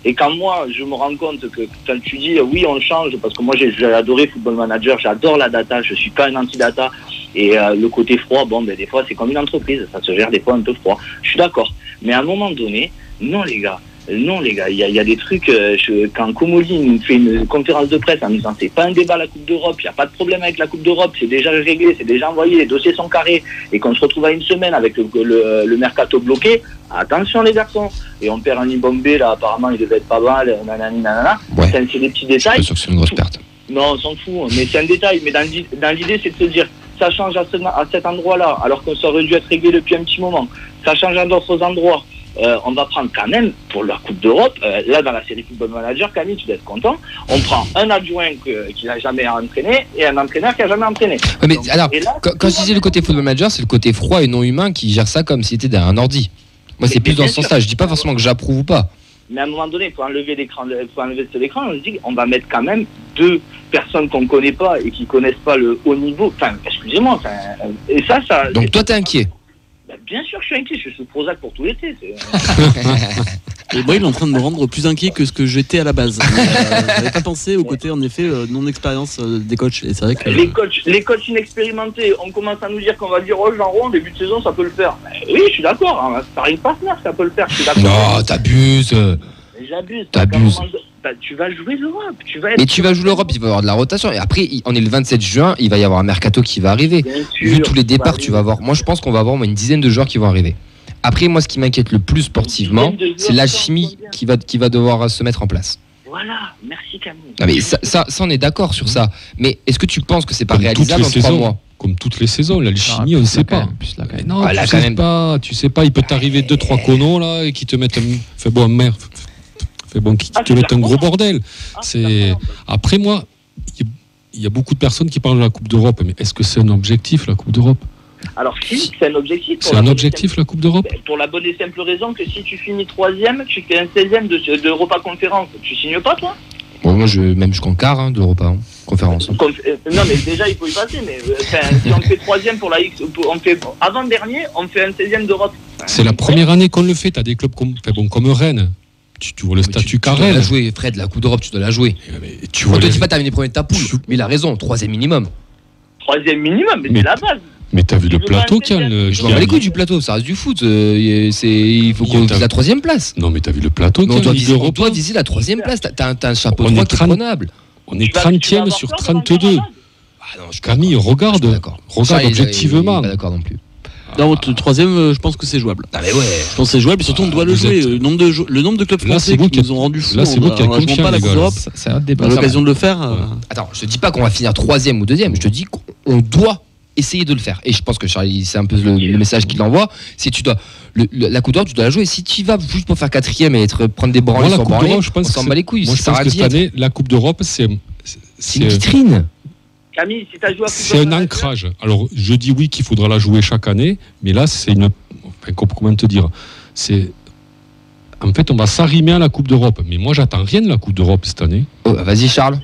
Et quand moi, je me rends compte que quand tu dis oui, on change, parce que moi j'ai adoré Football Manager, j'adore la data, je suis pas un anti-data. Et le côté froid, des fois c'est comme une entreprise, ça se gère des fois un peu froid. Je suis d'accord. Mais à un moment donné, non les gars, il y a des trucs, quand Comolli nous fait une conférence de presse en disant c'est pas un débat la Coupe d'Europe, il n'y a pas de problème avec la Coupe d'Europe, c'est déjà réglé, c'est déjà envoyé, les dossiers sont carrés, et qu'on se retrouve à une semaine avec le mercato bloqué, attention les garçons, et on perd un Ibombé, là apparemment il devait être pas mal, nanana, c'est des petits détails. Je suis sûr que c'est une grosse perte. Non, on s'en fout, mais c'est un détail, mais dans l'idée c'est de se dire, ça change à cet endroit-là, alors que ça aurait dû être réglé depuis un petit moment, ça change à d'autres endroits. On va prendre quand même pour la Coupe d'Europe, là dans la série Football Manager, Camille, tu dois être content, on prend un adjoint qui n'a jamais entraîné et un entraîneur qui n'a jamais entraîné. Ouais, mais donc, alors, quand je disais le côté Football Manager, c'est le côté froid et non humain qui gère ça comme si c'était un ordi. Moi, c'est plus dans ce sens-là. Je dis pas forcément que j'approuve ou pas. Mais à un moment donné, il faut enlever l'écran, on se dit qu'on va mettre quand même deux personnes qu'on ne connaît pas et qui ne connaissent pas le haut niveau. Enfin, excusez-moi. Et ça. Donc toi, t'es inquiet? Bien sûr que je suis inquiet, je suis sous Prozac pour tout l'été. Et moi, il est en train de me rendre plus inquiet que ce que j'étais à la base. J'avais pas pensé au côté, en effet, non-expérience des coachs. Et c'est vrai que, les coachs inexpérimentés, on commence à nous dire qu'on va dire Jean Roux, en début de saison, ça peut le faire. Oui, je suis d'accord, hein, Sparring Partner, ça peut le faire. Je suis d'accord. Non, t'abuses. J'abuse. T'abuses. Tu vas jouer l'Europe. Mais tu vas jouer l'Europe, il va y avoir de la rotation. Et après, on est le 27 juin, il va y avoir un mercato qui va arriver. Vu tous les départs, tu vas voir. Moi, je pense qu'on va avoir au moins une dizaine de joueurs qui vont arriver. Après, moi, ce qui m'inquiète le plus sportivement, c'est la chimie qui va devoir se mettre en place. Voilà, merci Camille. Non, mais ça, on est d'accord sur ça. Mais est-ce que tu penses que c'est pas réalisable en 3 mois? Comme toutes les saisons, la chimie, on ne sait pas. Non, tu sais pas, il peut t'arriver 2-3 conos là et qui te mettent qui te mettent un gros bordel. Après moi, il y a beaucoup de personnes qui parlent de la Coupe d'Europe, mais est-ce que c'est un objectif la Coupe d'Europe? Alors si, c'est un objectif. C'est un objectif la Coupe d'Europe? Pour la bonne et simple raison que si tu finis 3e, tu fais un 16e d'Europa Conférence, tu signes pas toi? Bon, moi même jusqu'en quart d'Europa Conférence. Non mais déjà il faut y passer, mais si on fait 3e pour la X, on fait avant-dernier, on fait un 16e d'Europe. C'est la première année qu'on le fait, tu as des clubs comme Rennes. Tu vois le statut carré. Tu dois la jouer, Fred, la Coupe d'Europe, tu dois la jouer. On te dit pas terminer premier de ta poule, mais il a raison, 3e minimum. 3e minimum, mais c'est la base. Mais t'as vu le plateau qu'il y a Je m'en bats les couilles du plateau, ça reste du foot. Il faut qu'on vise la 3e place. Non, mais t'as vu le plateau qu'il y a. On doit viser la 3e place. T'as un chapeau de 3 qui est prenable. On est 30e sur 32. Camille, regarde objectivement. Pas d'accord non plus. Non, le 3e, je pense que c'est jouable. Ah mais ouais. Je pense que c'est jouable et surtout on doit le jouer. Le nombre de clubs français qui nous ont rendu fous. Là, c'est vous qui avez confiance, les gars. C'est un débat. On a l'occasion de le faire. Attends, je te dis pas qu'on va finir 3e ou 2e. Je te dis qu'on doit essayer de le faire. Et je pense que Charlie, c'est un peu le message qu'il envoie. Si tu dois la Coupe d'Europe, tu dois la jouer. Si tu vas juste pour faire 4e et prendre des branlés sur branlés, on s'en bat les couilles. Moi, je pense que cette année, la Coupe d'Europe, c'est une vitrine. Camille, si t'as joué à c'est un ancrage. Alors, je dis oui qu'il faudra la jouer chaque année, mais là, c'est une. Comment te dire? C'est en fait, on va s'arrimer à la Coupe d'Europe. Mais moi, j'attends rien de la Coupe d'Europe cette année. Oh, vas-y, Charles.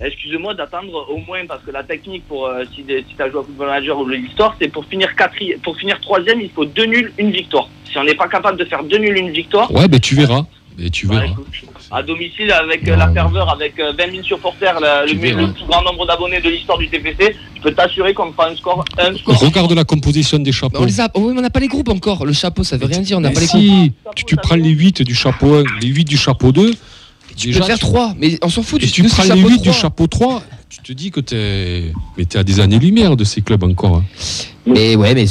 Excusez-moi d'attendre au moins, parce que la technique pour si tu as joué à Football Manager ou l'histoire, c'est pour finir troisième, il faut 2 nuls, 1 victoire. Si on n'est pas capable de faire 2 nuls, 1 victoire... Ouais, ben tu verras. Écoute, à domicile, avec la ferveur, avec 20 000 supporters, le plus grand nombre d'abonnés de l'histoire du TFC, je peux t'assurer qu'on fera un score. Regarde la composition des chapeaux. Mais on n'a pas les groupes encore. Le chapeau, ça veut rien dire. On n'a pas les groupes. Si, tu prends les 8 du chapeau 1, les 8 du chapeau 2. Tu peux faire 3, mais on s'en fout. Tu prends les 8 du chapeau 3, tu te dis que t'es à des années-lumière de ces clubs encore. Hein. Mais ouais, mais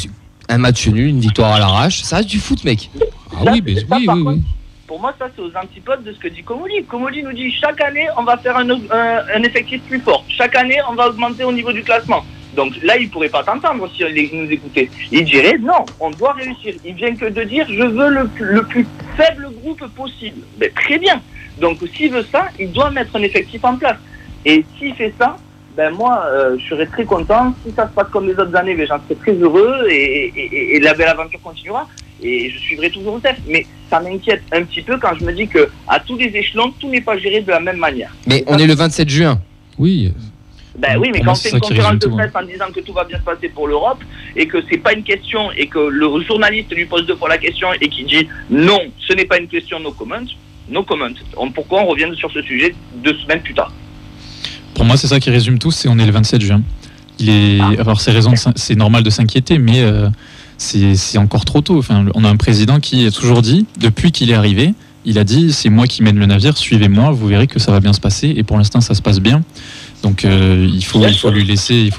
un match nul, une victoire à l'arrache, ça reste du foot, mec. Ah oui, mais oui. Pour moi, ça, c'est aux antipodes de ce que dit Comolli. Comolli nous dit chaque année, on va faire un effectif plus fort. Chaque année, on va augmenter au niveau du classement. Donc là, il ne pourrait pas t'entendre si il nous écoutait. Il dirait non, on doit réussir. Il vient que de dire je veux le plus faible groupe possible. Mais très bien. Donc s'il veut ça, il doit mettre un effectif en place. Et s'il fait ça, ben moi, je serais très content. Si ça se passe comme les autres années, ben, j'en serais très heureux et la belle aventure continuera. Et je suivrai toujours le test. Mais ça m'inquiète un petit peu quand je me dis qu'à tous les échelons, tout n'est pas géré de la même manière. Mais on est le 27 juin. Oui. Ben oui, mais quand on fait une conférence de presse en disant que tout va bien se passer pour l'Europe et que c'est pas une question et que le journaliste lui pose 2 fois la question et qu'il dit non, ce n'est pas une question, no comment. Pourquoi on revient sur ce sujet 2 semaines plus tard? Pour moi, c'est ça qui résume tout, c'est on est le 27 juin. Alors, c'est normal de s'inquiéter, mais c'est encore trop tôt. Enfin, on a un président qui a toujours dit, depuis qu'il est arrivé, il a dit c'est moi qui mène le navire, suivez-moi, vous verrez que ça va bien se passer. Et pour l'instant, ça se passe bien. Donc, il faut lui laisser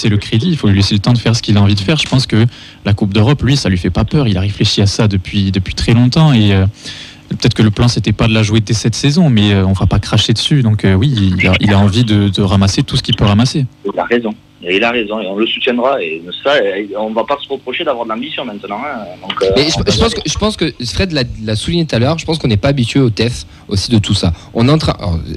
le crédit, il faut lui laisser le temps de faire ce qu'il a envie de faire. Je pense que la Coupe d'Europe, lui, ça lui fait pas peur. Il a réfléchi à ça depuis très longtemps et peut-être que le plan c'était pas de la jouer dès cette saison, mais on va pas cracher dessus. Donc oui, il a envie de ramasser tout ce qu'il peut ramasser. Il a raison et on le soutiendra et ça, on va pas se reprocher d'avoir de l'ambition maintenant. Hein. Donc, mais je pense que Fred l'a souligné tout à l'heure. Je pense qu'on n'est pas habitué au TEF aussi de tout ça.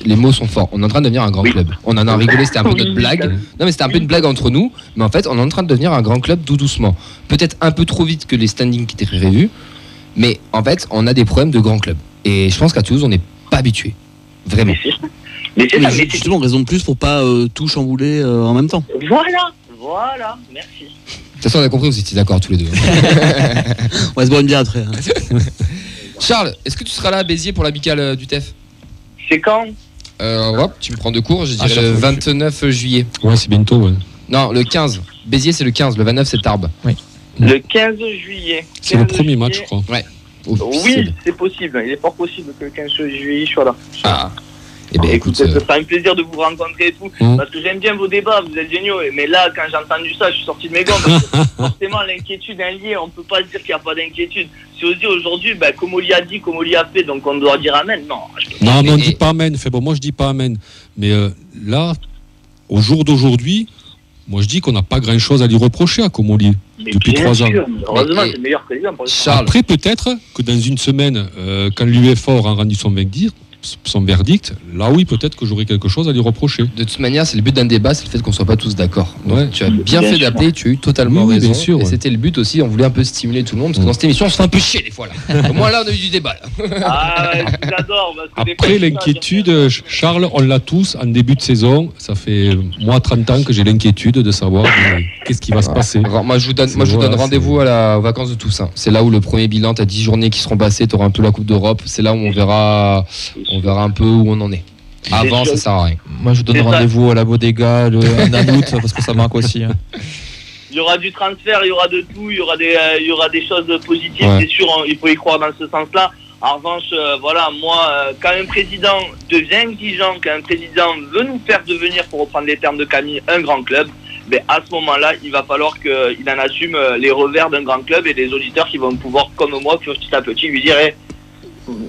Les mots sont forts. On est en train de devenir un grand club. On en a rigolé, c'était un peu notre blague. Non mais c'était un peu une blague entre nous. Mais en fait, on est en train de devenir un grand club tout doucement. Peut-être un peu trop vite que les standings qui étaient prévus. Mais en fait, on a des problèmes de grand club. Et je pense qu'à Toulouse, on n'est pas habitué. Vraiment. Mais justement, raison de plus pour pas tout chambouler en même temps. Voilà, merci. De toute façon, on a compris, vous étiez d'accord tous les deux. On va se boire une bière après. Hein. Charles, est-ce que tu seras là à Béziers pour l'amicale du TEF? C'est quand tu me prends de court, je dirais le 29 juillet. Ouais, c'est bientôt, ouais. Non, le 15. Béziers, c'est le 15. Le 29, c'est Tarbes. Oui. Le 15 juillet. C'est le premier match, je crois. Ouais. Oui, c'est possible. Il est fort possible que le 15 juillet soit là. Ah. Eh bien, écoute, ce sera un plaisir de vous rencontrer et tout. Parce que j'aime bien vos débats, vous êtes géniaux. Mais là, quand j'ai entendu ça, je suis sorti de mes gants. Parce que forcément, l'inquiétude est liée. On ne peut pas dire qu'il n'y a pas d'inquiétude. Si on dit aujourd'hui, Comolli a dit, Comolli a fait, donc on doit dire amen. Non, mais on ne dit pas amen. Moi, je dis pas amen. Mais là, au jour d'aujourd'hui, moi, je dis qu'on n'a pas grand-chose à lui reprocher à Comolli depuis 3 ans. Heureusement, c'est le meilleur président pour Charles. Après, peut-être que dans une semaine, quand l'UEFA aura rendu son verdict, là oui, peut-être que j'aurai quelque chose à lui reprocher. De toute manière, c'est le but d'un débat, c'est le fait qu'on soit pas tous d'accord. Ouais. Tu as bien fait d'appeler, tu as eu totalement raison. Bien sûr, et c'était le but aussi, on voulait un peu stimuler tout le monde, parce que dans cette émission, on se fait un peu chier des fois là. Au moins là, on a eu du débat là. J'adore. Après, l'inquiétude, Charles, on l'a tous en début de saison. Ça fait moi 30 ans que j'ai l'inquiétude de savoir qu'est-ce qui va se passer. Alors, moi, je vous donne rendez-vous aux vacances de Toussaint. C'est là où le premier bilan, tu as 10 journées qui seront passées, tu auras un peu la Coupe d'Europe. C'est là où on verra un peu où on en est. Avant, ça sert à rien. Moi, je vous donne rendez-vous à la Bodega en août parce que ça manque aussi. Hein. Il y aura du transfert, il y aura de tout, il y aura des choses positives, c'est sûr, il faut y croire dans ce sens-là. En revanche, moi, quand un président devient exigeant, quand un président veut nous faire devenir, pour reprendre les termes de Camille, un grand club, à ce moment-là, il va falloir qu'il en assume les revers d'un grand club et des auditeurs qui vont pouvoir, comme moi, petit à petit, lui dire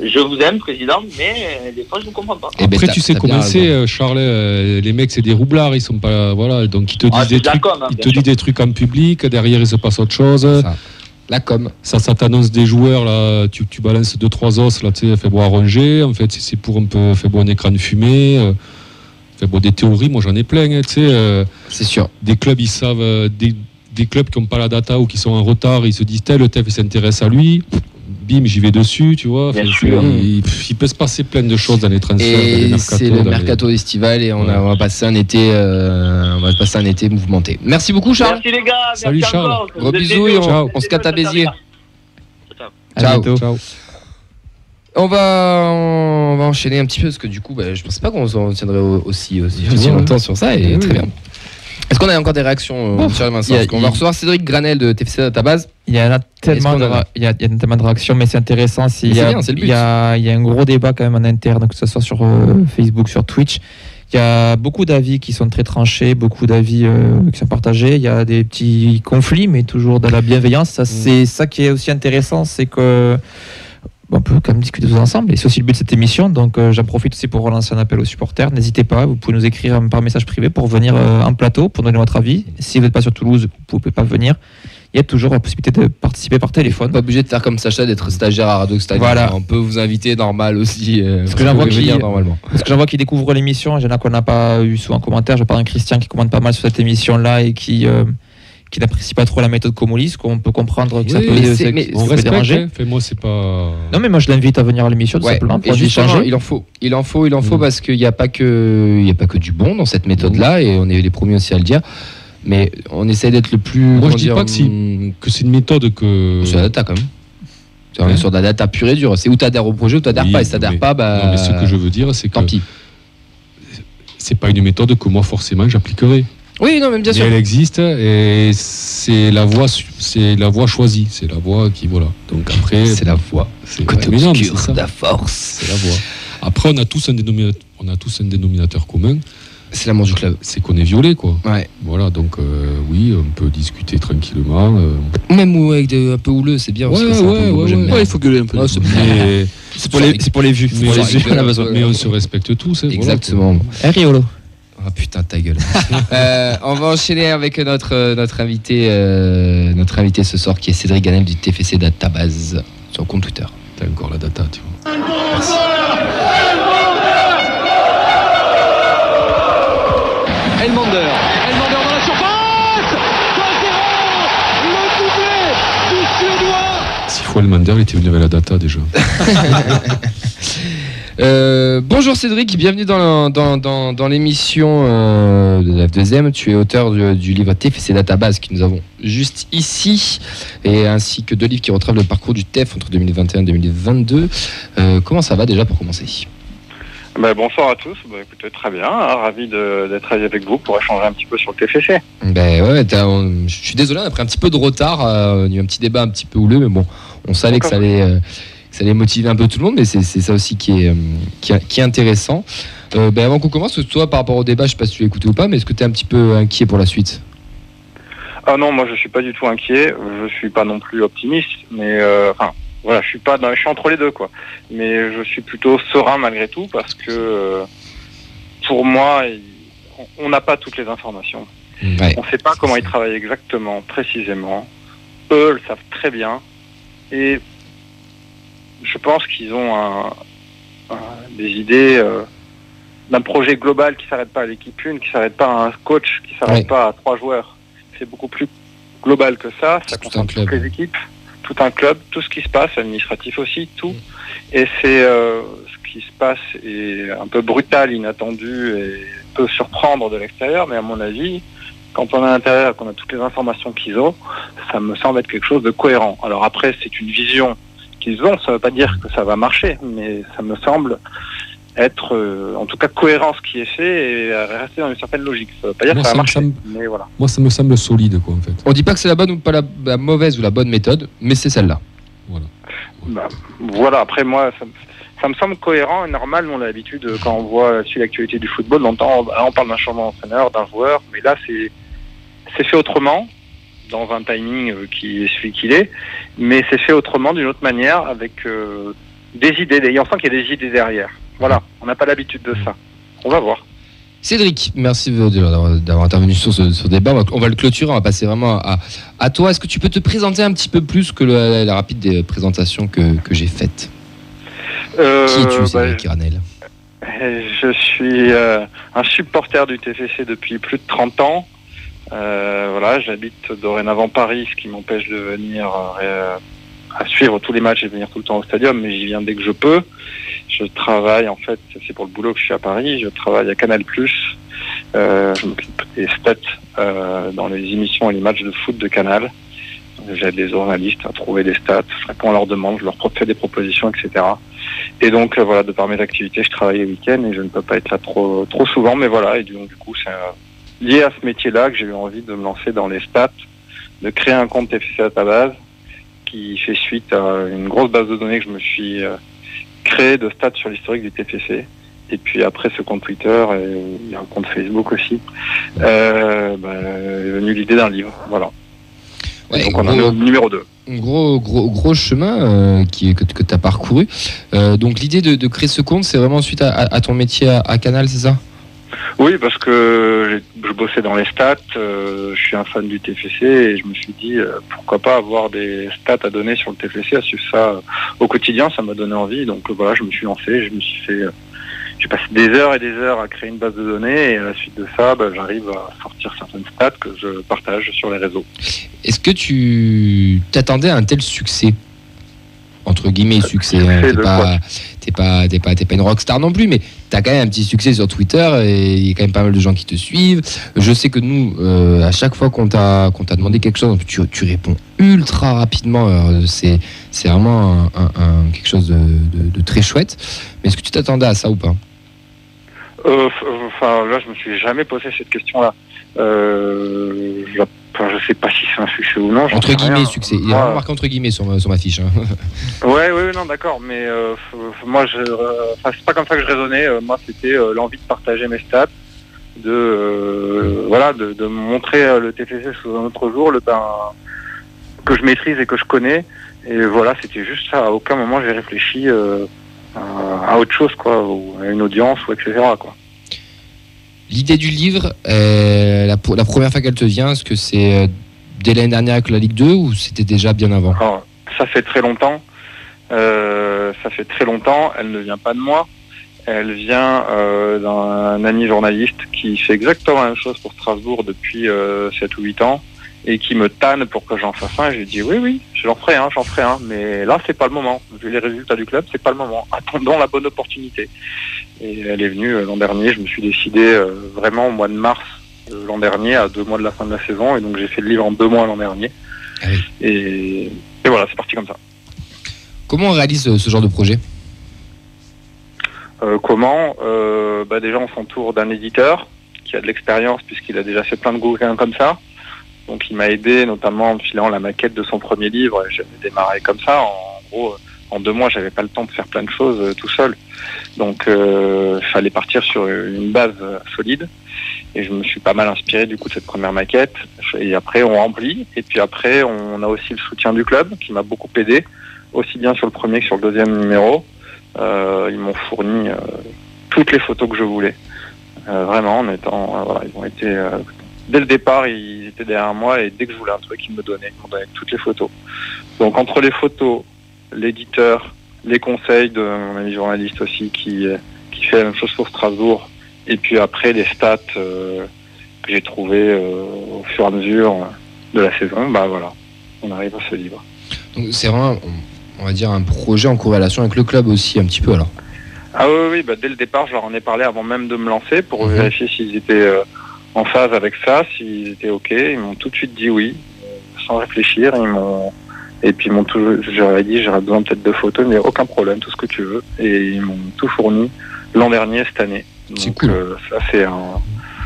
je vous aime, président, mais des fois, je ne vous comprends pas. Après, tu sais comment c'est, Charles, les mecs, c'est des roublards, ils sont pas... Voilà, donc ils te disent des trucs en public, derrière, il se passe autre chose. Ça. La com. Ça t'annonce des joueurs, là, tu balances 2-3 os, là, tu sais, fait boire ronger, en fait, c'est pour un peu, fait boire un écran de fumée, des théories, moi, j'en ai plein, tu sais. C'est sûr. Des clubs, ils savent, des clubs qui n'ont pas la data ou qui sont en retard, ils se disent, tel TEF s'intéresse à lui. bim, j'y vais dessus, tu vois. Bien Enfin, sûr. il peut se passer plein de choses dans les transferts, dans les Et mercatos. c'est le mercato estival et on va passer un été mouvementé. Merci beaucoup Charles. Merci les gars. Salut, merci Charles. encore. Gros Vous êtes bisous des et deux. on se capte à Béziers. À Ciao. bientôt. Ciao. On va enchaîner un petit peu parce que du coup, je pensais pas qu'on s'en tiendrait aussi longtemps sur ça et très bien. Est-ce qu'on a encore des réactions sur Vincent? On va recevoir Cédric Granel de TFC Database. Il y a tellement de réactions, mais c'est intéressant. Il y a un gros débat quand même en interne, que ce soit sur Facebook, sur Twitch. Il y a beaucoup d'avis qui sont très tranchés, beaucoup d'avis qui sont partagés. Il y a des petits conflits, mais toujours dans la bienveillance. C'est ça qui est aussi intéressant, c'est que on peut quand même discuter tous ensemble. Et c'est aussi le but de cette émission. Donc j'en profite aussi pour relancer un appel aux supporters. N'hésitez pas, vous pouvez nous écrire par message privé pour venir en plateau, pour donner votre avis. Si vous n'êtes pas sur Toulouse, vous ne pouvez pas venir. Il y a toujours la possibilité de participer par téléphone. Pas obligé de faire comme Sacha, d'être stagiaire à Radio Stadium. Voilà. On peut vous inviter normal aussi. Parce que j'en vois qui découvrent l'émission. Il y en a qu'on n'a pas eu sous un commentaire. Je parle d'un Christian qui commande pas mal sur cette émission-là et qui n'apprécie pas trop la méthode Comolli, qu'on peut comprendre que ça peut déranger. Moi, c'est pas. Non, mais moi je l'invite à venir à l'émission tout simplement pour échanger. Il en faut parce qu'il n'y a pas que du bon dans cette méthode-là et on est les premiers aussi à le dire. Mais on essaie d'être le plus. Moi, je dis pas que c'est une méthode que. C'est la data quand même. On est sur de la data pure et dure. C'est où t'adhères au projet ou t'adhères pas. Et si t'adhères pas, Non, mais ce que je veux dire, c'est que. Tant pis. C'est pas une méthode que moi forcément j'appliquerai. Oui, non, mais bien sûr. Mais elle existe et c'est la voie choisie. C'est la voie qui voilà. Donc après. C'est la voie. C'est côté obscur de la force. C'est la voie. Après, on a tous un dénominateur commun. C'est l'amour du club. C'est qu'on est violé, quoi. Ouais. Voilà, donc oui, on peut discuter tranquillement. Même avec un peu houleux, c'est bien. Il faut gueuler un peu. C'est pour les vues. Mais on se respecte tous. Exactement. Riolo. Ah putain, ta gueule. On va enchaîner avec notre invité ce soir qui est Cédric Ganel du TFC Database sur le compte Twitter. T'as encore la data, tu vois. Merci. Elmander dans la surface. 2-0, le doublé du Suédois. 6 fois Elmander, il était venu avec la data déjà. Bonjour Cédric, bienvenue dans l'émission de la deuxième. Tu es auteur du livre TFC Database que nous avons juste ici, et ainsi que 2 livres qui retracent le parcours du TEF entre 2021 et 2022. Comment ça va déjà pour commencer? Bonsoir à tous, écoutez, très bien, ravi d'être avec vous pour échanger un petit peu sur le TFC. Je suis désolé, on a pris un petit peu de retard, on a eu un petit débat un petit peu houleux, mais bon, on savait que ça allait motiver un peu tout le monde, mais c'est ça aussi qui est intéressant. Avant qu'on commence, toi par rapport au débat, je sais pas si tu l'as écouté ou pas, mais est-ce que tu es un petit peu inquiet pour la suite? Ah non, moi je suis pas du tout inquiet, je suis pas non plus optimiste, mais voilà, je suis entre les deux, quoi. Mais je suis plutôt serein malgré tout parce que pour moi, on n'a pas toutes les informations. Ouais. On ne sait pas comment ils travaillent exactement, précisément. Eux le savent très bien. Et je pense qu'ils ont des idées d'un projet global qui ne s'arrête pas à l'équipe 1, qui ne s'arrête pas à un coach, qui ne s'arrête pas à 3 joueurs. C'est beaucoup plus global que ça. Ça concerne toutes les équipes, tout un club, tout ce qui se passe, administratif aussi, tout. Et c'est ce qui se passe est un peu brutal, inattendu et peut surprendre de l'extérieur, mais à mon avis, quand on est à l'intérieur, qu'on a toutes les informations qu'ils ont, ça me semble être quelque chose de cohérent. Alors après, c'est une vision qu'ils ont, ça ne veut pas dire que ça va marcher, mais ça me semble être en tout cas cohérent ce qui est fait et rester dans une certaine logique. Ça ne veut pas dire que ça va marcher, mais voilà. Moi, ça me semble solide, quoi, en fait. On dit pas que c'est la bonne ou pas la mauvaise ou la bonne méthode, mais c'est celle-là. Voilà. Voilà, après moi, ça me semble cohérent et normal. Nous, on a l'habitude, quand on voit l'actualité du football, on parle d'un changement d'entraîneur, d'un joueur, mais là, c'est fait autrement, dans un timing qui est celui qu'il est, mais c'est fait autrement, d'une autre manière, avec des idées. Et on sent qu'il y a des idées derrière. Voilà, on n'a pas l'habitude de ça. On va voir. Cédric, merci d'avoir intervenu sur ce débat. On va le clôturer, on va passer vraiment à toi. Est-ce que tu peux te présenter un petit peu plus que la rapide présentation que j'ai faite? Qui es-tu, Cédric Granel? Je suis un supporter du TFC depuis plus de 30 ans. Voilà, j'habite dorénavant Paris, ce qui m'empêche de venir à suivre tous les matchs et venir tout le temps au stadium, mais j'y viens dès que je peux. Je travaille, en fait, c'est pour le boulot que je suis à Paris, je travaille à Canal+, je m'occupe des stats dans les émissions et les matchs de foot de Canal. J'aide les journalistes à trouver des stats, je réponds à leurs demandes, je leur fais des propositions, etc. Et donc, voilà, de par mes activités, je travaille les week-ends et je ne peux pas être là trop souvent, mais voilà, et donc, du coup, c'est lié à ce métier-là que j'ai eu envie de me lancer dans les stats, de créer un compte TFC à ta base, qui fait suite à une grosse base de données que je me suis créé de stats sur l'historique du TFC. Et puis après ce compte Twitter, il y a un compte Facebook aussi, est venue l'idée d'un livre. Voilà. Ouais, donc on en est au numéro 2. Gros chemin que tu as parcouru. Donc l'idée de créer ce compte, c'est vraiment suite à ton métier à Canal, c'est ça ? Oui, parce que je bossais dans les stats, je suis un fan du TFC et je me suis dit pourquoi pas avoir des stats à donner sur le TFC, à suivre ça au quotidien, ça m'a donné envie. Donc voilà, je me suis lancé, j'ai passé des heures et des heures à créer une base de données et à la suite de ça, j'arrive à sortir certaines stats que je partage sur les réseaux. Est-ce que tu t'attendais à un tel succès ? Entre guillemets, succès. T'es pas une rockstar non plus, mais t'as quand même un petit succès sur Twitter et il y a quand même pas mal de gens qui te suivent. Je sais que nous, à chaque fois qu'on t'a demandé quelque chose, tu réponds ultra rapidement. C'est vraiment quelque chose de très chouette. Mais est-ce que tu t'attendais à ça ou pas ? Là, je me suis jamais posé cette question-là. Je sais pas si c'est un succès ou non. Entre guillemets, succès. Il y a vraiment marqué entre guillemets sur ma fiche. Hein. Ouais, non, d'accord. Mais moi, c'est pas comme ça que je raisonnais. Moi, c'était l'envie de partager mes stats, de montrer le TFC sous un autre jour, que je maîtrise et que je connais. Et voilà, c'était juste ça. À aucun moment, j'ai réfléchi à autre chose, quoi, ou à une audience, ou etc., quoi. L'idée du livre, la première fois qu'elle te vient, est-ce que c'est dès l'année dernière avec la Ligue 2 ou c'était déjà bien avant ? Alors, ça fait très longtemps. Elle ne vient pas de moi. Elle vient d'un ami journaliste qui fait exactement la même chose pour Strasbourg depuis 7 ou 8 ans et qui me tanne pour que j'en fasse un. Et je lui dis oui, j'en ferai un. Mais là, c'est pas le moment. Vu les résultats du club, c'est pas le moment. Attendons la bonne opportunité. Et elle est venue l'an dernier. Je me suis décidé vraiment au mois de mars l'an dernier, à 2 mois de la fin de la saison. Et donc, j'ai fait le livre en 2 mois l'an dernier. Ah oui. Et voilà, c'est parti comme ça. Comment on réalise ce genre de projet ? Déjà, on s'entoure d'un éditeur qui a de l'expérience puisqu'il a déjà fait plein de bouquins comme ça. Donc, il m'a aidé notamment en filant la maquette de son premier livre. J'avais démarré comme ça. En gros, en 2 mois, j'avais pas le temps de faire plein de choses tout seul. Donc, il fallait partir sur une base solide. Et je me suis pas mal inspiré du coup de cette première maquette. Et après, on remplit. Et puis après, on a aussi le soutien du club qui m'a beaucoup aidé, aussi bien sur le premier que sur le deuxième numéro. Ils m'ont fourni toutes les photos que je voulais. Vraiment, ils ont été dès le départ, ils étaient derrière moi et dès que je voulais un truc, ils me donnaient toutes les photos. Donc entre les photos, l'éditeur, les conseils de mon ami journaliste aussi qui fait la même chose pour Strasbourg, et puis après les stats que j'ai trouvées au fur et à mesure de la saison, on arrive à ce livre. Donc c'est vraiment, on va dire, un projet en corrélation avec le club aussi un petit peu alors. Ah oui, dès le départ, je leur en ai parlé avant même de me lancer pour vérifier s'ils étaient en phase avec ça, s'ils étaient OK. Ils m'ont tout de suite dit oui, sans réfléchir. J'aurais dit, j'aurais besoin peut-être de photos, mais aucun problème, tout ce que tu veux. Et ils m'ont tout fourni l'an dernier, cette année. C'est donc, cool. Ça, c'est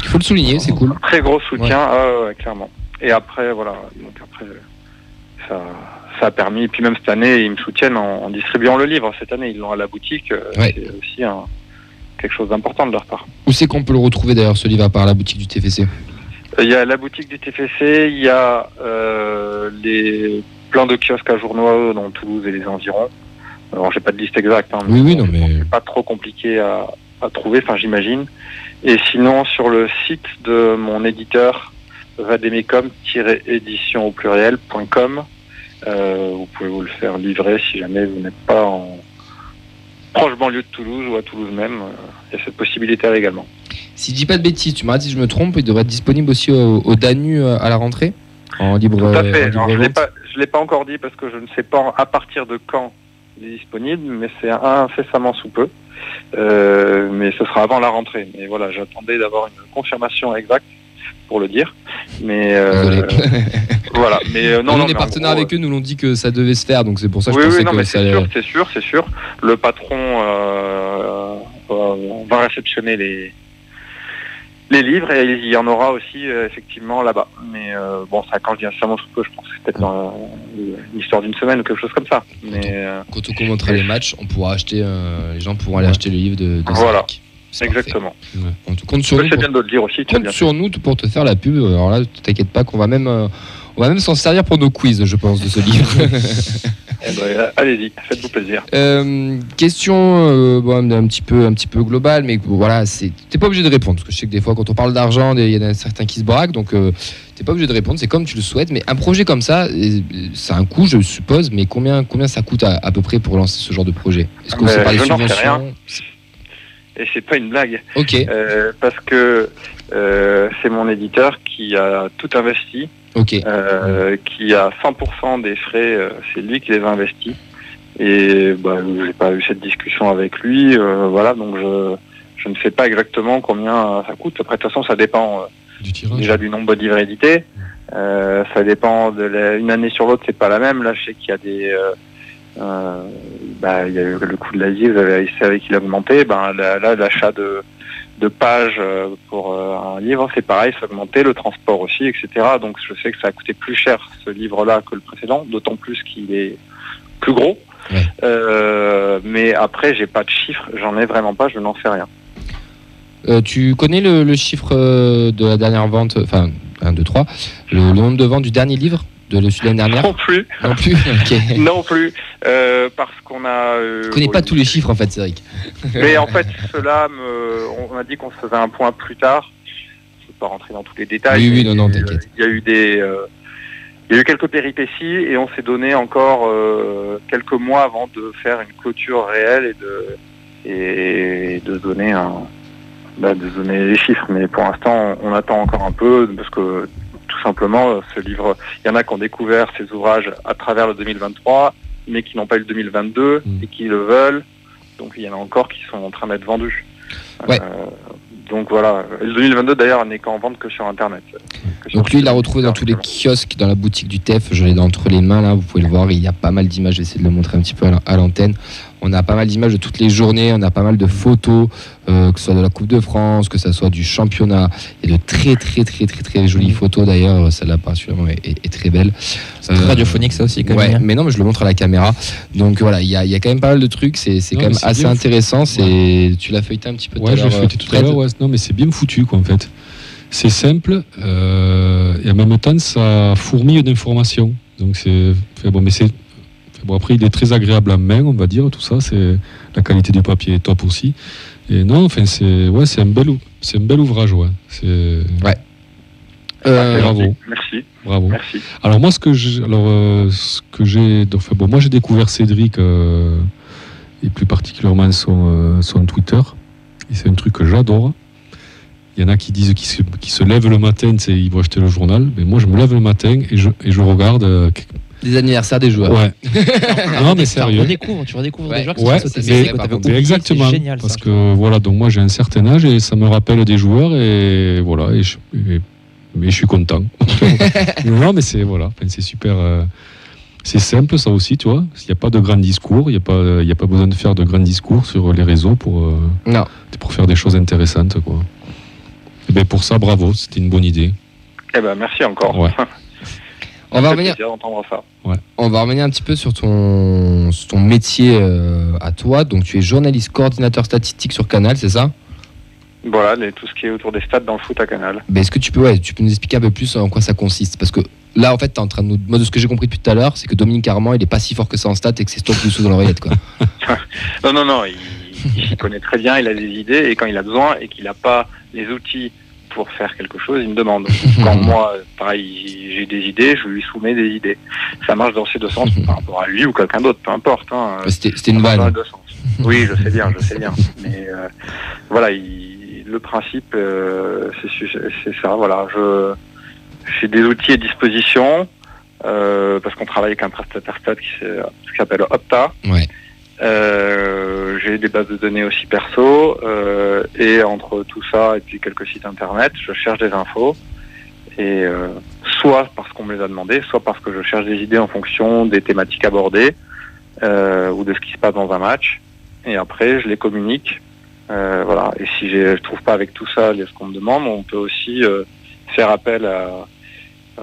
il faut le souligner, c'est cool. Très gros soutien, ouais, clairement. Et après, ça a permis, et puis même cette année, ils me soutiennent en distribuant le livre. Cette année, ils l'ont à la boutique. Ouais. C'est aussi quelque chose d'important de leur part. Où c'est qu'on peut le retrouver d'ailleurs, ce livre, à part la boutique du TFC ? Il y a la boutique du TFC, il y a plein de kiosques à Journois dans Toulouse et les environs. Alors, j'ai pas de liste exacte, mais c'est pas trop compliqué à trouver, j'imagine. Et sinon, sur le site de mon éditeur, vademecum-édition au pluriel.com, vous pouvez vous le faire livrer si jamais vous n'êtes pas en proche banlieue de Toulouse ou à Toulouse même. Il y a cette possibilité-là également. Si je dis pas de bêtises, tu m'arrêtes si je me trompe, il devrait être disponible aussi au Danu à la rentrée, en libre. Tout à fait. Alors, je je l'ai pas encore dit parce que je ne sais pas à partir de quand il est disponible, mais c'est incessamment sous peu. Mais ce sera avant la rentrée. Mais voilà, j'attendais d'avoir une confirmation exacte pour le dire. Mais voilà. Mais non, on est partenaires avec eux, nous l'ont dit que ça devait se faire, donc c'est pour ça que je pensais que ça. C'est sûr. Le patron va réceptionner les livres et il y en aura aussi effectivement là-bas. Mais bon, ça, quand je dis incessamment sous peu, je pense que c'est peut-être dans l'histoire d'une semaine ou quelque chose comme ça. Mais quand on commentera les matchs, on pourra acheter, les gens pourront aller acheter le livre de voilà. Cédric. Exactement. On compte sur nous. C'est bien de le dire aussi. Compte sur nous pour te faire la pub. Alors là, t'inquiète pas qu'on va même s'en servir pour nos quiz, je pense, de ce livre. Allez-y, faites-vous plaisir. Question un petit peu globale, mais voilà, t'es pas obligé de répondre, parce que je sais que des fois, quand on parle d'argent, il y en a certains qui se braquent, donc t'es pas obligé de répondre, c'est comme tu le souhaites. Mais un projet comme ça, ça a un coût, je suppose, mais combien ça coûte à peu près pour lancer ce genre de projet? Est-ce que c'est par les subventions? Et c'est pas une blague. Ok. Parce que c'est mon éditeur qui a tout investi. Ok. Qui a 100% des frais, c'est lui qui les a investis. Et j'ai pas eu cette discussion avec lui. Voilà, donc je ne sais pas exactement combien ça coûte. Après, de toute façon, ça dépend du tirage. Déjà du nombre de livres édités. Ça dépend une année sur l'autre, c'est pas la même. Là, je sais qu'il y a des il y a eu le coût de la vie, vous savez qu'il a augmenté. Là, l'achat de pages pour un livre, c'est pareil, ça a augmenté, le transport aussi, etc. Donc je sais que ça a coûté plus cher ce livre-là que le précédent, d'autant plus qu'il est plus gros. Ouais. Mais après, j'ai pas de chiffres, j'en ai vraiment pas, je n'en sais rien. Tu connais le chiffre de la dernière vente, enfin 1, 2, 3, le nombre de ventes du dernier livre de l'année dernière? Non plus. Okay. Non plus, parce qu'on a... Je connais pas tous les chiffres en fait, Cédric. Mais en fait, cela, on a dit qu'on se faisait un point plus tard. Je ne vais pas rentrer dans tous les détails. Oui, non, t'inquiète. Il y a eu quelques péripéties et on s'est donné encore quelques mois avant de faire une clôture réelle et de donner de donner les chiffres. Mais pour l'instant, on attend encore un peu parce que tout simplement, ce livre, il y en a qui ont découvert ces ouvrages à travers le 2023, mais qui n'ont pas eu le 2022 et qui le veulent. Donc il y en a encore qui sont en train d'être vendus. Ouais. Donc voilà, le 2022 d'ailleurs n'est qu'en vente que sur Internet. Donc lui, il l'a retrouvé dans tous les kiosques, dans la boutique du TEF. Je l'ai entre les mains là, vous pouvez le voir. Il y a pas mal d'images. J'essaie de le montrer un petit peu à l'antenne. On a pas mal d'images de toutes les journées. On a pas mal de photos, que ce soit de la Coupe de France, que ce soit du championnat. Il y a de très jolies photos d'ailleurs. Celle-là particulièrement est très belle. C'est radiophonique ça aussi quand même. Ouais, mais non, mais je le montre à la caméra. Donc voilà, il y a quand même pas mal de trucs. C'est quand même assez intéressant. Tu l'as feuilleté un petit peu tout à l'heure. Ouais, je l'ai feuilleté tout à l'heure. Ouais. Non, mais c'est bien foutu quoi en fait. C'est simple et en même temps ça fourmille d'informations. Donc c'est bon, mais c'est bon, après il est très agréable en main, on va dire, tout ça. C'est la qualité du papier est top aussi. Et non, enfin c'est un bel ouvrage, ouais. C'est bravo. Merci. Bravo. Merci. Alors moi moi j'ai découvert Cédric et plus particulièrement son Twitter. Et c'est un truc que j'adore. Il y en a qui disent qu'ils se lèvent le matin, ils vont acheter le journal. Mais moi, je me lève le matin et je regarde. Les anniversaires des joueurs. Ouais. Non, mais sérieux. Tu redécouvres des joueurs qui sont sautés. Exactement. Génial, parce que voilà, donc moi j'ai un certain âge et ça me rappelle des joueurs et voilà. Mais je suis content. Non, mais c'est super. C'est simple, ça aussi, tu vois. Il n'y a pas de grands discours. Il n'y a pas besoin de faire de grands discours sur les réseaux pour faire des choses intéressantes, quoi. Et bien pour ça, bravo, c'était une bonne idée. Eh ben merci encore. Ouais. On va revenir. Ça. Ouais. On va revenir un petit peu sur ton métier à toi. Donc tu es journaliste coordinateur statistique sur Canal, c'est ça? Voilà, tout ce qui est autour des stats dans le foot à Canal. Mais est-ce que tu peux nous expliquer un peu plus en quoi ça consiste? Parce que là, en fait, tu es en train de moi, de ce que j'ai compris depuis tout à l'heure, c'est que Dominique Armand, il est pas si fort que ça en stats et que c'est toi qui le sous dans l'oreillette, quoi. Non, il connaît très bien, il a des idées et quand il a besoin et qu'il n'a pas les outils pour faire quelque chose, il me demande. Quand moi, pareil, j'ai des idées, je lui soumets des idées. Ça marche dans ces deux sens par rapport à lui ou quelqu'un d'autre, peu importe. Hein. C'était une vanne. Oui, je sais bien. Mais voilà, le principe, c'est ça. Voilà, j'ai des outils à disposition. parce qu'on travaille avec un prestataire stats qui s'appelle Opta. Ouais. J'ai des bases de données aussi perso, et entre tout ça et puis quelques sites internet, je cherche des infos, et soit parce qu'on me les a demandé, soit parce que je cherche des idées en fonction des thématiques abordées, ou de ce qui se passe dans un match, et après je les communique. Voilà. Et si je trouve pas avec tout ça ce qu'on me demande, on peut aussi faire appel à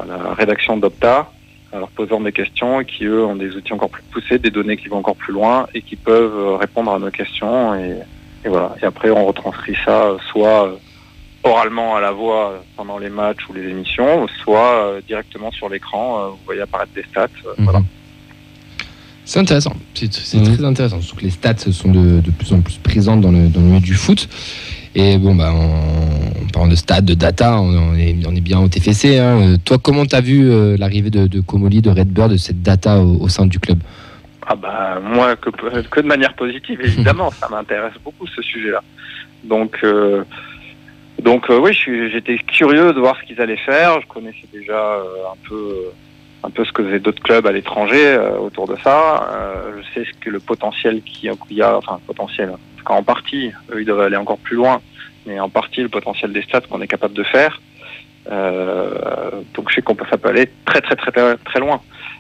la rédaction d'Opta, en leur posant des questions, et qui eux ont des outils encore plus poussés, des données qui vont encore plus loin et qui peuvent répondre à nos questions, et voilà. Et après on retranscrit ça soit oralement à la voix pendant les matchs ou les émissions, soit directement sur l'écran, vous voyez apparaître des stats. Voilà. C'est intéressant, c'est très intéressant, surtout que les stats sont de plus en plus présentes dans le milieu du foot. Et bon, en parlant de stats, de data, on est bien au TFC. Hein. Toi, comment tu as vu l'arrivée de Comolli, de Redbird, de cette data au sein du club? Moi, que de manière positive, évidemment, ça m'intéresse beaucoup ce sujet-là. Donc oui, j'étais curieux de voir ce qu'ils allaient faire. Je connaissais déjà un peu ce que faisaient d'autres clubs à l'étranger autour de ça. Je sais ce que le potentiel qu'il y a, enfin potentiel, parce qu'en partie, eux, ils doivent aller encore plus loin, mais en partie le potentiel des stats qu'on est capable de faire. Donc je sais ça peut aller très très très très très loin.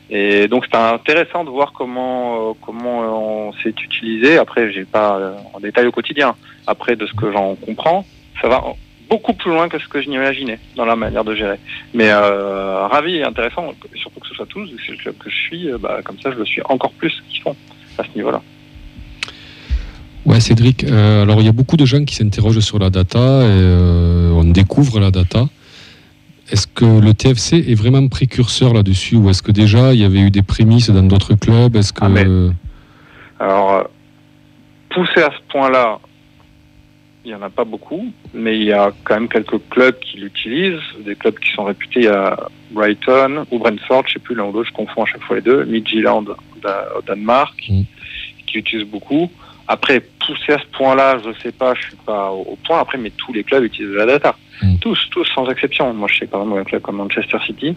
Et donc c'était intéressant de voir comment on s'est utilisé. Après, j'ai pas en détail au quotidien. Après, de ce que j'en comprends, ça va beaucoup plus loin que ce que je n'imaginais dans la manière de gérer. Mais ravi et intéressant, surtout que ce soit Toulouse, c'est le club que je suis, comme ça je le suis encore plus qu'ils font à ce niveau-là. Ouais, Cédric, alors il y a beaucoup de gens qui s'interrogent sur la data, et on découvre la data. Est-ce que le TFC est vraiment précurseur là-dessus, ou est-ce que déjà il y avait eu des prémices dans d'autres clubs? Est-ce que... Alors, poussé à ce point-là, il n'y en a pas beaucoup, mais il y a quand même quelques clubs qui l'utilisent, des clubs qui sont réputés. Il y a Brighton ou Brentford, je ne sais plus l'un ou l'autre, je confonds à chaque fois les deux, Midtjylland au Danemark, qui l'utilisent beaucoup. Après, poussé à ce point-là, je ne sais pas, je ne suis pas au point, après, mais tous les clubs utilisent la data. Tous, sans exception. Moi, je sais par exemple un club comme Manchester City,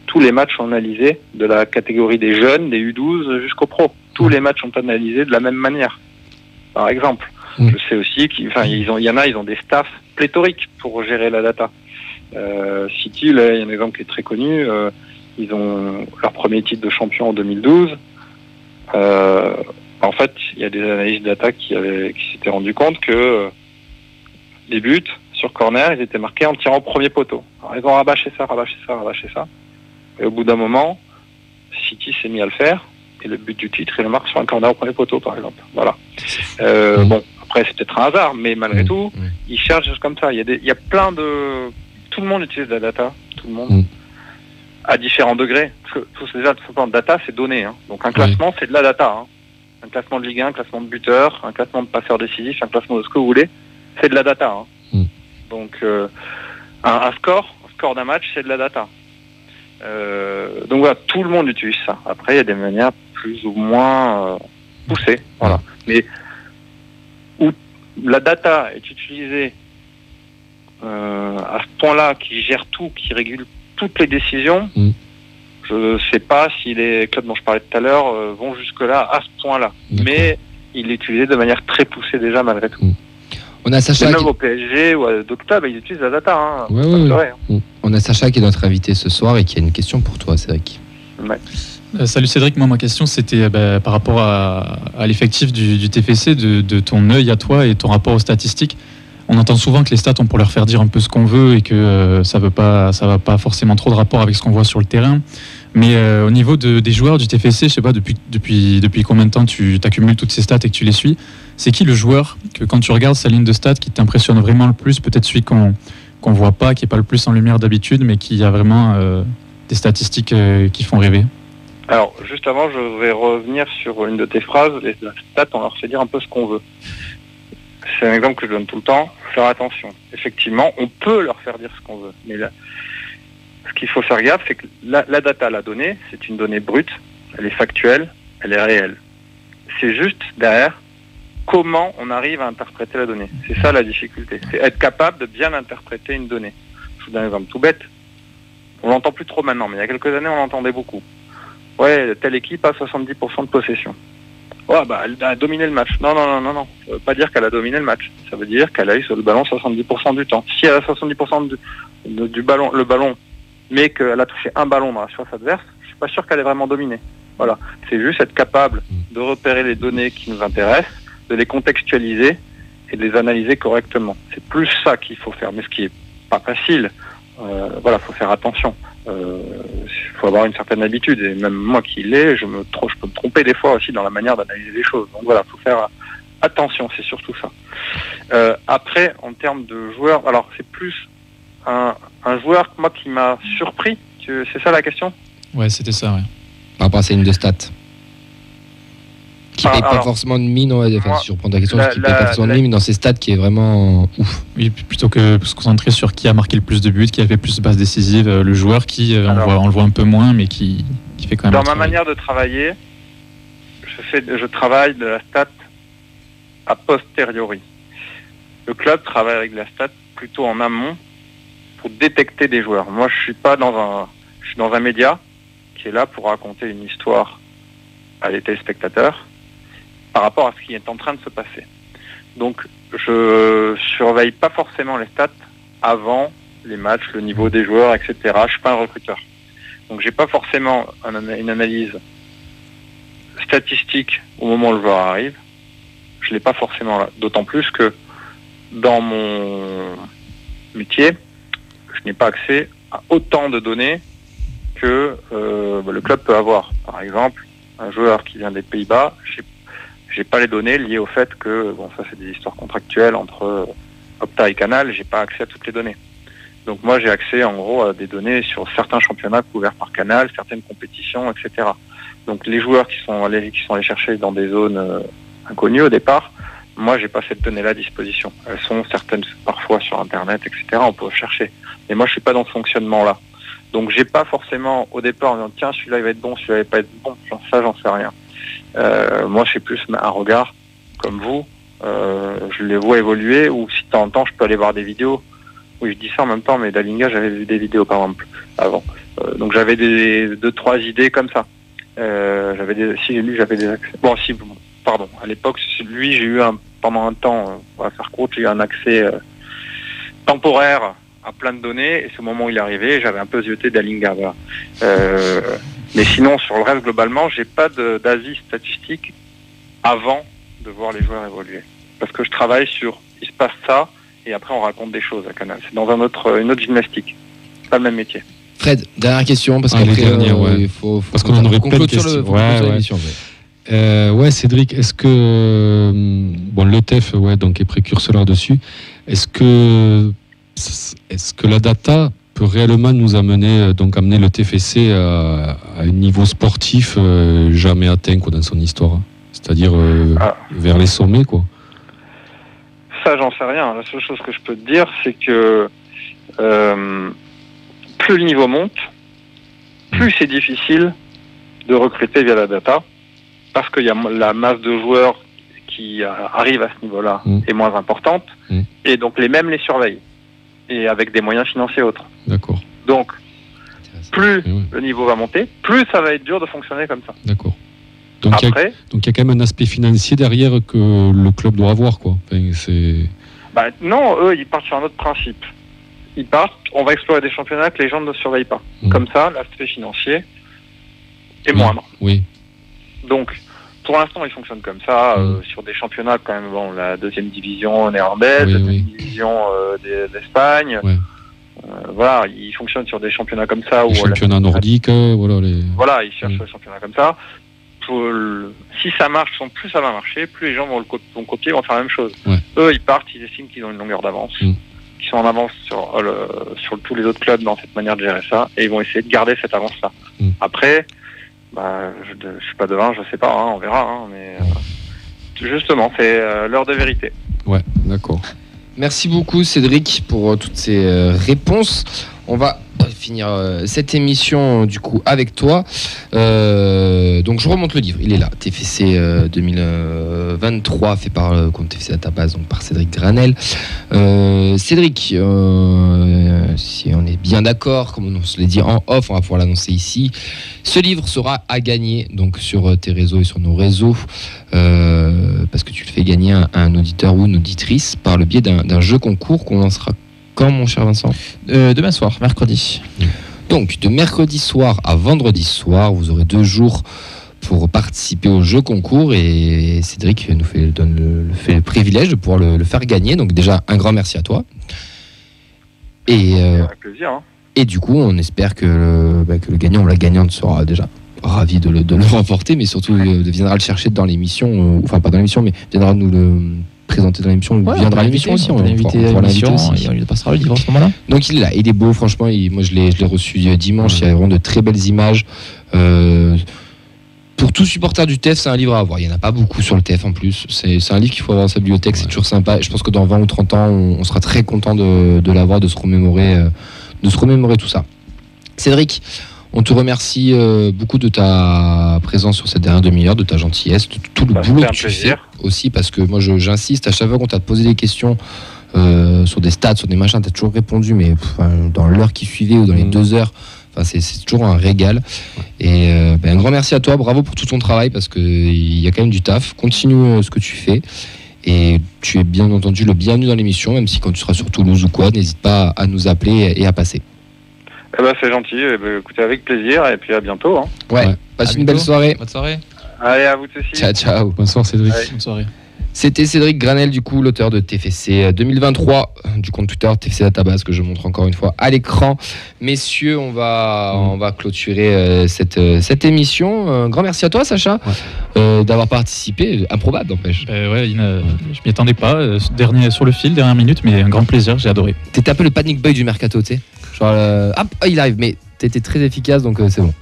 tous les matchs sont analysés de la catégorie des jeunes, des U12 jusqu'au pro. Tous les matchs sont analysés de la même manière, par exemple. Je sais aussi ils ont des staffs pléthoriques pour gérer la data. City, là, il y a un exemple qui est très connu. Ils ont leur premier titre de champion en 2012. En fait, il y a des analystes data qui s'étaient rendus compte que les buts sur corner, ils étaient marqués en tirant au premier poteau. Alors, ils ont rabâché ça. Et au bout d'un moment, City s'est mis à le faire. Et le but du titre, il le marque sur un corner au premier poteau, par exemple. Voilà. Bon, après, c'est peut-être un hasard, mais malgré tout, ils cherchent juste comme ça. Il y a plein de... Tout le monde utilise la data. Tout le monde. À différents degrés. Parce que déjà, tout simplement, data, c'est donné. Hein. Donc, un classement, c'est de la data. Hein. Un classement de Ligue 1, un classement de buteur, un classement de passeur décisif, un classement de ce que vous voulez, c'est de la data. Hein. Donc, un score d'un match, c'est de la data. Donc voilà, tout le monde utilise ça. Après, il y a des manières plus ou moins poussées. Voilà. Mais où la data est utilisée à ce point-là, qui gère tout, qui régule toutes les décisions, je ne sais pas si les clubs dont je parlais tout à l'heure vont jusque-là à ce point-là. Mais il est utilisé de manière très poussée déjà malgré tout. On a Sacha même au PSG ou à d'autres clubs, ils utilisent la data. Hein. On a Sacha qui est notre invité ce soir et qui a une question pour toi, Cédric. Salut Cédric, moi ma question c'était par rapport à l'effectif du TFC, de ton œil à toi et ton rapport aux statistiques. On entend souvent que les stats, on pour leur faire dire un peu ce qu'on veut et que ça va pas forcément trop de rapport avec ce qu'on voit sur le terrain. Mais au niveau des joueurs du TFC, je sais pas depuis combien de temps tu accumules toutes ces stats et que tu les suis. C'est qui le joueur que quand tu regardes sa ligne de stats qui t'impressionne vraiment le plus, peut-être celui qu'on voit pas, qui est pas le plus en lumière d'habitude, mais qui a vraiment des statistiques qui font rêver? Alors, juste avant, je vais revenir sur une de tes phrases. Les stats, on leur fait dire un peu ce qu'on veut. C'est un exemple que je donne tout le temps. Faire attention. Effectivement, on peut leur faire dire ce qu'on veut. Mais là, ce qu'il faut faire gaffe, c'est que la data, la donnée, c'est une donnée brute. Elle est factuelle, elle est réelle. C'est juste derrière comment on arrive à interpréter la donnée. C'est ça la difficulté. C'est être capable de bien interpréter une donnée. Je vous donne un exemple tout bête. On l'entend plus trop maintenant, mais il y a quelques années, on l'entendait beaucoup. Ouais, telle équipe a 70% de possession. Ouais, bah, elle a dominé le match. Non. Ça veut pas dire qu'elle a dominé le match. Ça veut dire qu'elle a eu sur le ballon 70% du temps. Si elle a 70% du ballon, le ballon, mais qu'elle a touché un ballon dans la surface adverse, je suis pas sûr qu'elle ait vraiment dominé. Voilà. C'est juste être capable de repérer les données qui nous intéressent, de les contextualiser et de les analyser correctement. C'est plus ça qu'il faut faire. Mais ce qui est pas facile, faut faire attention. Faut avoir une certaine habitude, et même moi qui l'ai, je peux me tromper des fois aussi dans la manière d'analyser les choses. Donc voilà, faut faire attention, c'est surtout ça. Après, en termes de joueurs, alors c'est plus un joueur moi qui m'a surpris. C'est ça la question ? Ouais, c'était ça, ouais. Par rapport à sa ligne de stats. Qui ne paye pas forcément de mine, si je reprends ta question, qui ne paye pas forcément de mine, mais dans ses stats qui est vraiment ouf. Oui, plutôt que se concentrer sur qui a marqué le plus de buts, qui a fait plus de passes décisives, le joueur qui, on le voit un peu moins, mais qui fait quand même. Dans ma manière de travailler, je travaille de la stat a posteriori. Le club travaille avec de la stat plutôt en amont pour détecter des joueurs. Moi, je suis dans un média qui est là pour raconter une histoire à des téléspectateurs par rapport à ce qui est en train de se passer. Donc, je surveille pas forcément les stats avant les matchs, le niveau des joueurs, etc. Je suis pas un recruteur. Donc, j'ai pas forcément une analyse statistique au moment où le joueur arrive. Je l'ai pas forcément là. D'autant plus que dans mon métier, je n'ai pas accès à autant de données que le club peut avoir. Par exemple, un joueur qui vient des Pays-Bas, j'ai pas les données liées au fait que, ça c'est des histoires contractuelles entre Opta et Canal, j'ai pas accès à toutes les données. Donc moi j'ai accès en gros à des données sur certains championnats couverts par Canal, certaines compétitions, etc. Donc les joueurs qui sont allés chercher dans des zones inconnues au départ, moi j'ai pas cette donnée-là à disposition. Elles sont certaines parfois sur Internet, etc. On peut chercher. Mais moi je suis pas dans ce fonctionnement-là. Donc j'ai pas forcément au départ en disant tiens celui-là il va être bon, celui-là il va pas être bon, ça j'en sais rien. Moi je suis plus un regard comme vous, je les vois évoluer, ou si de temps en temps je peux aller voir des vidéos. Oui, je dis ça en même temps, mais Dalinga j'avais vu des vidéos par exemple avant. Donc j'avais 2-3 idées comme ça. J'avais des accès. À l'époque lui j'ai eu pendant un temps, on va faire court, j'ai eu un accès temporaire à plein de données, et c'est au moment où il est arrivé, j'avais un peu zioté Dalinga. Voilà. Mais sinon, sur le reste, globalement, j'ai pas d'avis statistique avant de voir les joueurs évoluer. Parce que je travaille sur, il se passe ça, et après on raconte des choses à Canal. C'est dans une autre gymnastique. C'est pas le même métier. Fred, dernière question, parce qu'après, il faut parce qu'on en aurait plein de questions. Ouais, Cédric, est-ce que le TEF donc est précurseur là-dessus. Est-ce que la data peut réellement nous amener le TFC à un niveau sportif jamais atteint dans son histoire, c'est-à-dire vers les sommets quoi? Ça, j'en sais rien. La seule chose que je peux te dire, c'est que plus le niveau monte, plus c'est difficile de recruter via la data, parce qu'il y a la masse de joueurs qui arrivent à ce niveau-là est moins importante, et donc les mêmes les surveillent, et avec des moyens financiers autres. D'accord. Donc, plus le niveau va monter, plus ça va être dur de fonctionner comme ça. D'accord. Donc il y a quand même un aspect financier derrière que le club doit avoir, quoi. Enfin, non, eux, ils partent sur un autre principe. Ils partent, on va explorer des championnats que les gens ne surveillent pas. Comme ça, l'aspect financier est moindre. Oui. Donc, pour l'instant, ils fonctionnent comme ça, sur des championnats quand même, la deuxième division néerlandaise, la deuxième division d'Espagne. Ouais. Voilà, ils fonctionnent sur des championnats comme ça. Les championnats nordiques, Voilà, ils cherchent des championnats comme ça. Si ça marche, plus ça va marcher, plus les gens vont copier, vont faire la même chose. Ouais. Eux, ils partent, ils estiment qu'ils ont une longueur d'avance, qu'ils sont en avance sur tous les autres clubs dans cette manière de gérer ça, et ils vont essayer de garder cette avance-là. Après, je suis pas devin, je sais pas, on verra, mais justement, c'est l'heure de vérité. Ouais, d'accord. Merci beaucoup Cédric pour toutes ces réponses. On va finir cette émission du coup avec toi. Donc je remonte le livre, il est là. TFC 2023 fait par compte TFC Database, donc par Cédric Granel. Cédric, si on est bien d'accord, comme on se l'est dit en off, on va pouvoir l'annoncer ici. Ce livre sera à gagner donc sur tes réseaux et sur nos réseaux, parce que tu le fais gagner à un auditeur ou une auditrice par le biais d'un jeu concours qu'on lancera quand, mon cher Vincent ? Demain soir, mercredi. Donc, de mercredi soir à vendredi soir, vous aurez 2 jours pour participer au jeu concours, et Cédric nous donne le privilège de pouvoir le faire gagner. Donc déjà, un grand merci à toi. Et, Avec plaisir. Hein. Et du coup, on espère que le gagnant ou la gagnante sera déjà ravi de le remporter, mais surtout viendra le chercher dans l'émission, enfin pas dans l'émission, mais viendra nous le présenter dans l'émission, viendra à l'émission aussi. On va l'inviter à l'émission et on lui passera le livre à ce moment-là. Donc il est là, il est beau, franchement. Moi je l'ai reçu dimanche, il y a vraiment de très belles images. Pour tout supporter du TEF, c'est un livre à avoir. Il n'y en a pas beaucoup sur le TEF en plus. C'est un livre qu'il faut avoir dans sa bibliothèque, c'est toujours sympa. Je pense que dans 20 ou 30 ans, on sera très content de l'avoir, de se remémorer tout ça. Cédric, on te remercie beaucoup de ta présence sur cette dernière demi-heure, de ta gentillesse, de tout le boulot que tu fais aussi, parce que moi j'insiste, à chaque fois qu'on t'a posé des questions sur des stats, sur des machins, tu as toujours répondu, mais dans l'heure qui suivait ou dans les 2 heures, c'est toujours un régal. Et un grand merci à toi, bravo pour tout ton travail, parce qu'il y a quand même du taf. Continue ce que tu fais. Et tu es bien entendu le bienvenu dans l'émission, même si quand tu seras sur Toulouse ou quoi, n'hésite pas à nous appeler et à passer. C'est gentil, écoutez, avec plaisir, et puis à bientôt. Hein. Ouais. Passe une belle soirée. Bonne soirée. Allez, à vous aussi. Ciao. Bonsoir Cédric. Allez. Bonne soirée. C'était Cédric Granel, du coup, l'auteur de TFC 2023, du compte Twitter TFC Database, que je montre encore une fois à l'écran. Messieurs, on va clôturer cette émission. Un grand merci à toi, Sacha, d'avoir participé. Improbable, n'empêche. Je m'y attendais pas. Sur le fil, dernière minute, mais un grand plaisir, j'ai adoré. T'étais un peu le panic boy du mercato, tu sais. Genre, il arrive, mais t'étais très efficace, donc c'est bon.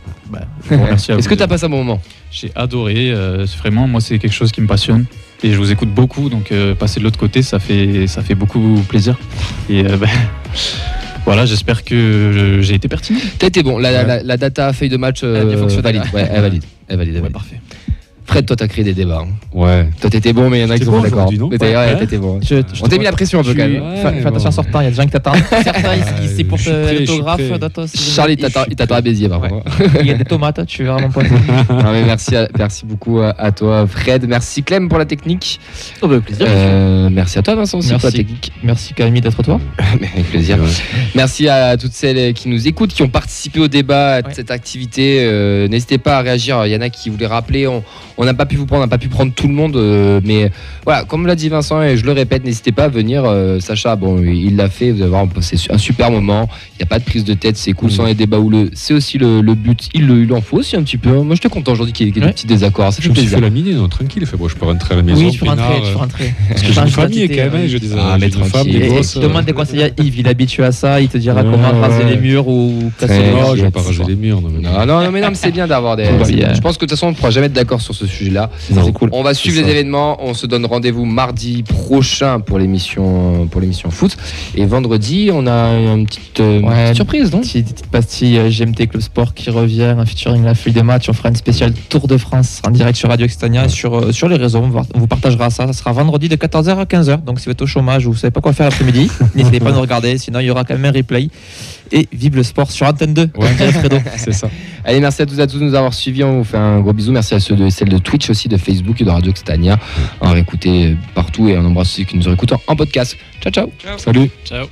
Je vous remercie à vous. Est-ce que t'as passé un bon moment ? J'ai adoré. Vraiment, moi, c'est quelque chose qui me passionne. Et je vous écoute beaucoup, donc passer de l'autre côté, ça fait beaucoup plaisir. Et voilà, j'espère que j'ai été pertinent. T'as été bon, la data feuille de match valide. Elle valide. Parfait. Fred, toi, t'as créé des débats. Ouais. Toi, t'étais bon, mais il y en a qui sont pas d'accord. T'étais bon. On t'a mis la pression un peu quand même. Fais attention en sortant, il y a des gens qui t'attendent. Certains, c'est pour l'autographe. Charles, il t'attend à Béziers, par contre. Il y a des tomates, tu verras mon pote. Merci beaucoup à toi, Fred. Merci, Clem, pour la technique. Plaisir. Merci à toi, Vincent, aussi, pour la technique. Merci, Camille, d'être toi. Avec plaisir. Merci à toutes celles qui nous écoutent, qui ont participé au débat de cette activité. N'hésitez pas à réagir. Il y en a qui voulaient rappeler. On n'a pas pu prendre tout le monde, mais voilà, comme l'a dit Vincent, et je le répète, n'hésitez pas à venir. Sacha, il l'a fait, vous allez voir, c'est un super moment. Il n'y a pas de prise de tête, c'est cool sans les débats houleux. C'est aussi le but. Il en faut aussi un petit peu. Moi, j'étais content aujourd'hui qu'il y ait des petits désaccords. Je me suis fait la miner, tranquille. Je peux rentrer à la maison. Oui, tu peux rentrer. Parce que j'ai une famille quand même. J'ai des femmes, des gosses. Demande des conseils à Yves, il est habitué à ça. Il te dira comment raser les murs ou casser les murs. Non, je vais pas raser les murs. Non, mais c'est bien d'avoir des. Je pense que de toute façon, on ne pourra jamais être d'accord sur ce sujet-là. C'est cool. On va suivre les événements. On se donne rendez-vous mardi prochain pour l'émission foot. Et vendredi, on a une petite surprise, non ? Petite pastille GMT Club Sport qui revient, un featuring la feuille de match. On fera une spéciale Tour de France en direct sur Radio Extania et sur les réseaux. On vous partagera ça. Ça sera vendredi de 14h à 15h. Donc si vous êtes au chômage ou vous ne savez pas quoi faire l'après-midi, n'hésitez pas à nous regarder. Sinon, il y aura quand même un replay. Et vive le sport sur Antenne 2. Fredo. C'est ça. Allez, merci à tous de nous avoir suivis. On vous fait un gros bisou. Merci à celles de Twitch aussi, de Facebook et de Radio Extania. On réécouter partout et on embrasse ceux qui nous écoutent en podcast. Ciao. Salut. Ciao.